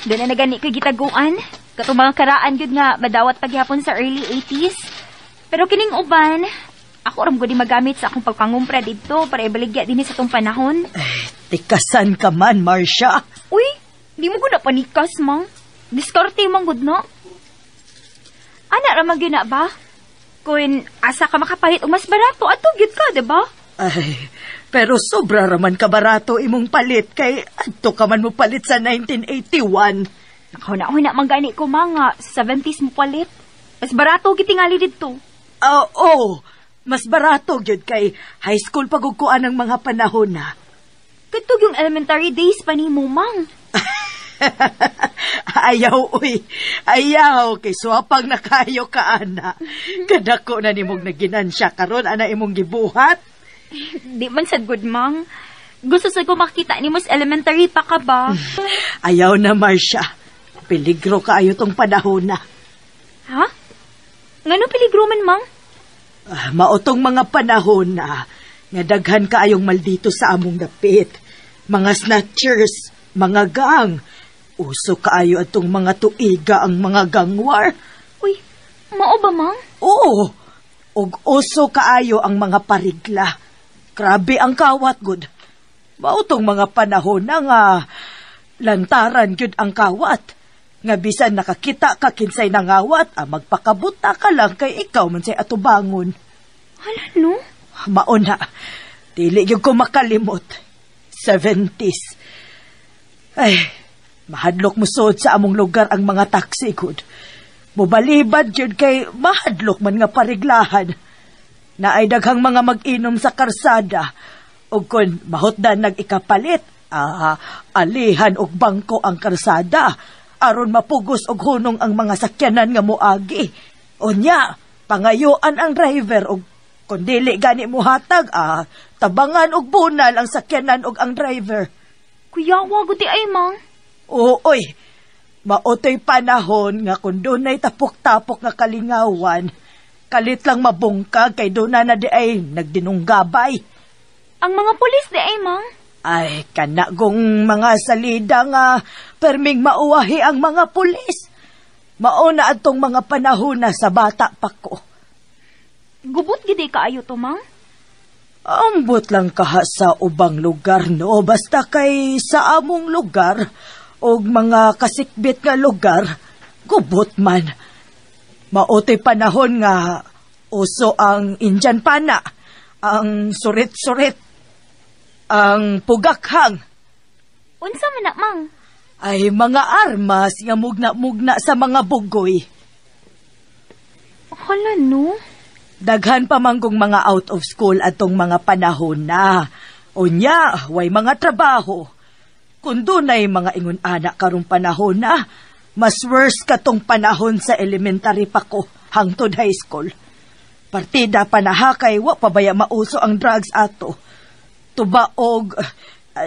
Doon na nagani kay gitaguan. Katong mga karaan gud nga madawat paghapon sa early 80s. Pero kining uban, ako ram gud magamit sa akong pagpangumpra dito para ibaligya din sa tong panahon. Tikasan ka man, Marcia. Uy, di mo gud na panikas, Mang. Diskarte mang gud no. Ana ra man gyud na ba? Kung asa ka makapalit og mas barato, ato gyud ka, diba? Ay, pero sobra raman ka barato imong palit kay adto ka man mo palit sa 1981. Nakauna na manggani ko mga 70s mo palit. Mas barato gitingali dito. Oo, mas barato gyud kay high school pagugkuan ng mga panahon na. Katug yung elementary days pa ni mo, Mang. Ayaw, uy. Ayaw, kay swapang nakayo ka, ana. Kadako na nimong naginansya karon ana imong gibuhat. Di man sad good, Mang. Gusto sa ko makita ni mas elementary pa ka ba? Ayaw na, Marcia. Peligro kaayo tong panahon na. Ha? Ngano peligro man, Mang? Maotong mga panahon na nga daghan kaayong maldito sa among dapit. Mga snatchers, mga gang. Uso kaayo atong mga tuiga ang mga gangwar. Uy, mao ba, Mang? Oo. Og uso kaayo ang mga parigla. Grabe ang kawat, good. Mautong mga panahon na nga lantaran gyud ang kawat. Nga bisan nakakita ka kinsay nangawat, magpakabuta ka lang kay ikaw man say atubangon. Hala, no? Maon na. Dili gyud ko makalimot. 70s. Ay, mahadlok mo sod sa among lugar ang mga taxi, good. Mubalibad gyud kay mahadlok man nga pariglahan. Naay daghang mga mag-inom sa karsada. O kun mahutdan nag-ikapalit, alihan og bangko ang karsada. Aron mapugos og hunong ang mga sakyanan nga moagi. Unya, pangayuan ang driver og kun dili gani mo hatag, tabangan og bunal ang sakyanan og ang driver. Kuya, wag di ay, Mang. Oy, maotoy panahon nga kung dunay tapok-tapok nga kalingawan, kalit lang mabungkag kay duna na di ay nagdinunggabay. Ang mga pulis di ay, Mang? Ay, kanagong mga salida nga perming mauwahi ang mga pulis. Mauna atong mga panahon na sa bata pa ko. Gubot gidi kaayo to, Mang? Ambot lang kaha sa ubang lugar, no? Basta kay sa among lugar, o mga kasikbit nga lugar, gubot man. Maoto'y panahon nga uso ang Indian pana, ang surit-surit, ang pugakhang. Unsa man na, Mang? Ay mga armas nga mugna-mugna sa mga bugoy. Hala, no? Daghan pa manggong mga out of school atong mga panahon na. Unya, way mga trabaho. Kung dunay mga ingon anak karong panahon na, mas worse katong panahon sa elementary pa ko, hangtod high school. Partida pa na hakay, wa pa baya mauso ang drugs ato. Tubaog,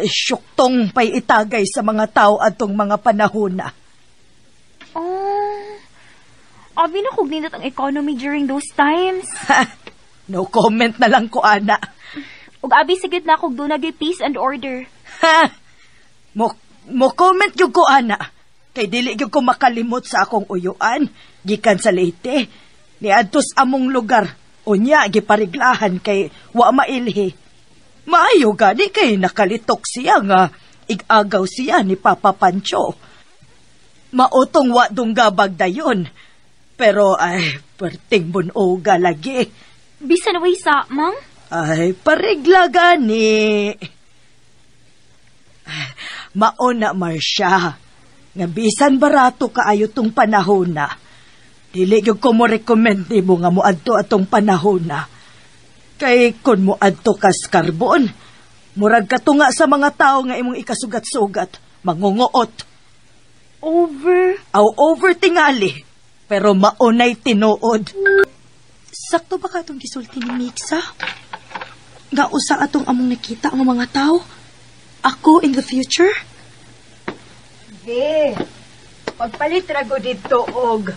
syuktong pay itagay sa mga tao atong mga panahon na. Abi na kung nindot ang economy during those times. No comment na lang ko, ana. Ug abi sigid na kung doon nagay peace and order. Ha! Mo comment yung ko, ana. Kay dili yung ko makalimot sa akong uyuan. Gikan sa Leyte. Niadtos among lugar. Unya, gipariglahan kay wa mailhi. Maayo gani kay nakalitok siya nga. Igagaw siya ni Papa Pancho. Mautong wa dunggabag dayon. Pero ay, perting bunoga lagi. Bisan way sa, Mang? Ay, parigla gani. Mauna, Marcia. Nga bisan barato kaayo tong panahon na. Dili gyud ko mo recommend ni mo nga moadto atong panahon na. Kay kun moadto kas karbon, murag katunga sa mga tao nga imong ikasugat-sugat, mangunguot. Over tingali. Pero maunay tinuod. Sakto ba ka itong gisulti ni Mixa? Nga usa atong among nakita ang mga tao? Ako in the future? Di, pagpalit rago dito og...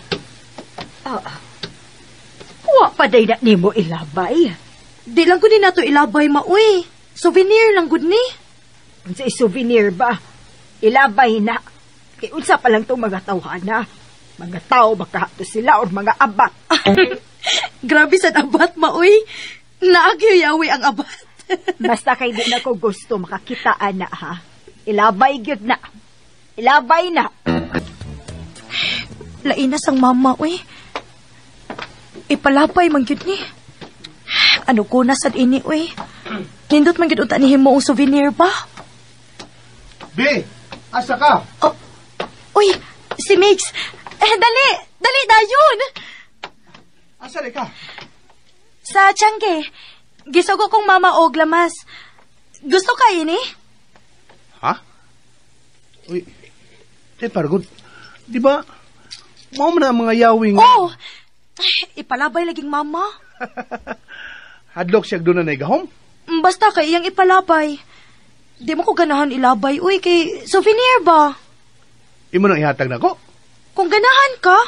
Wa pa day na nimo ilabay. Di lang ko din nato ilabay, maoy. Souvenir lang gud ni. Unsa souvenir ba? Ilabay na. Kay unsa pa lang itong mga tawhana. Mga tao baka sila o mga abat. Grabe sa abat, maoy. Naagyayawi ang abat. Basta kay di na ko gusto makakitaan na, ha? Ilabay gyud na. Ilabay na. Lainas ang mama, oy. Ipalapay man gyud ni. Ano ko na sad ini, oy. Nindot man gyud uta ni himo ang souvenir ba? Be, asa ka? Oh, uy, si Mix. Dali dayon. Asa rin ka? Sa Tiangge. Gisugo kong mama og lamas. Gusto ka ini? Ha? Uy, paragod. Di ba, mo na ang mga yawing... Oh! Ipalabay laging mama. Hadlok siya doon na naigahom? Basta kay iyang ipalabay. Di mo ko ganahan ilabay. Uy, kay souvenir ba? Imo nang ihatag na ko? Kung ganahan ka.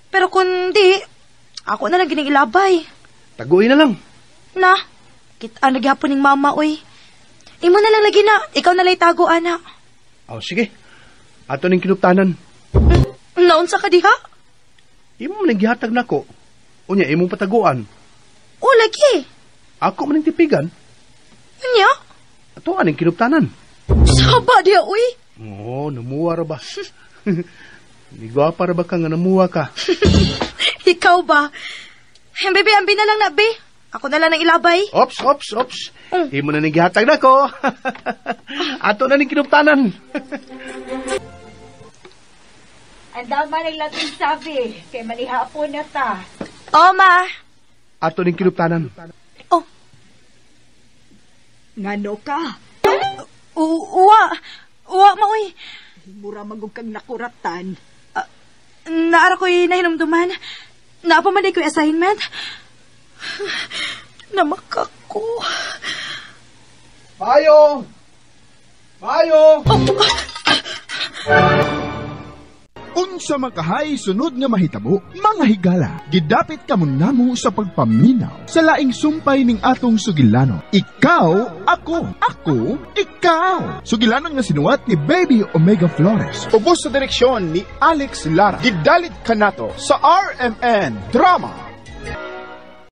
Pero kung di, ako na lang gining ilabay. Taguin na lang. Na, kita nagyapon ning mama, uy. Imo na lang lagi na, ikaw na lang itago, ana. Oh, sige. Ato ning kinuptanan. Naunsa ka diha? Imo man gihatag na ko. Unya, imong pataguan. O, lagi. Ako man tipigan. Unya? Ato aning kinuptanan. Saba diha, uy. Oo, namuwa ra ba? Nigwapa ra ba ka nga namuwa ka? Ikaw ba? Bebe, ambi na lang na, be. Ako na lang ang ilabay. Ops. Imo na ning gihatag na ko. Ato na ning kinuptanan. Ang dama ng lating sabi, kay manihapon na ta. Ma. Ato ning kinuptanan. Oh. Ngano ka? Uwa, maoy. Mura magug kang nakuratan. Naara ko'y nahinumduman. Naapamanday ko'y assignment. Namakak ko. Mayo! Unsa makahay sunod nga mahitabo, mga higala, gidapit kamo namo sa pagpaminaw sa laing sumpay ning atong sugilano. Ikaw, ako, ikaw. Sugilano nga sinuwat ni Baby Omega Flores. Ubos sa direksyon ni Alex Lara. Gidalit kanato sa RMN Drama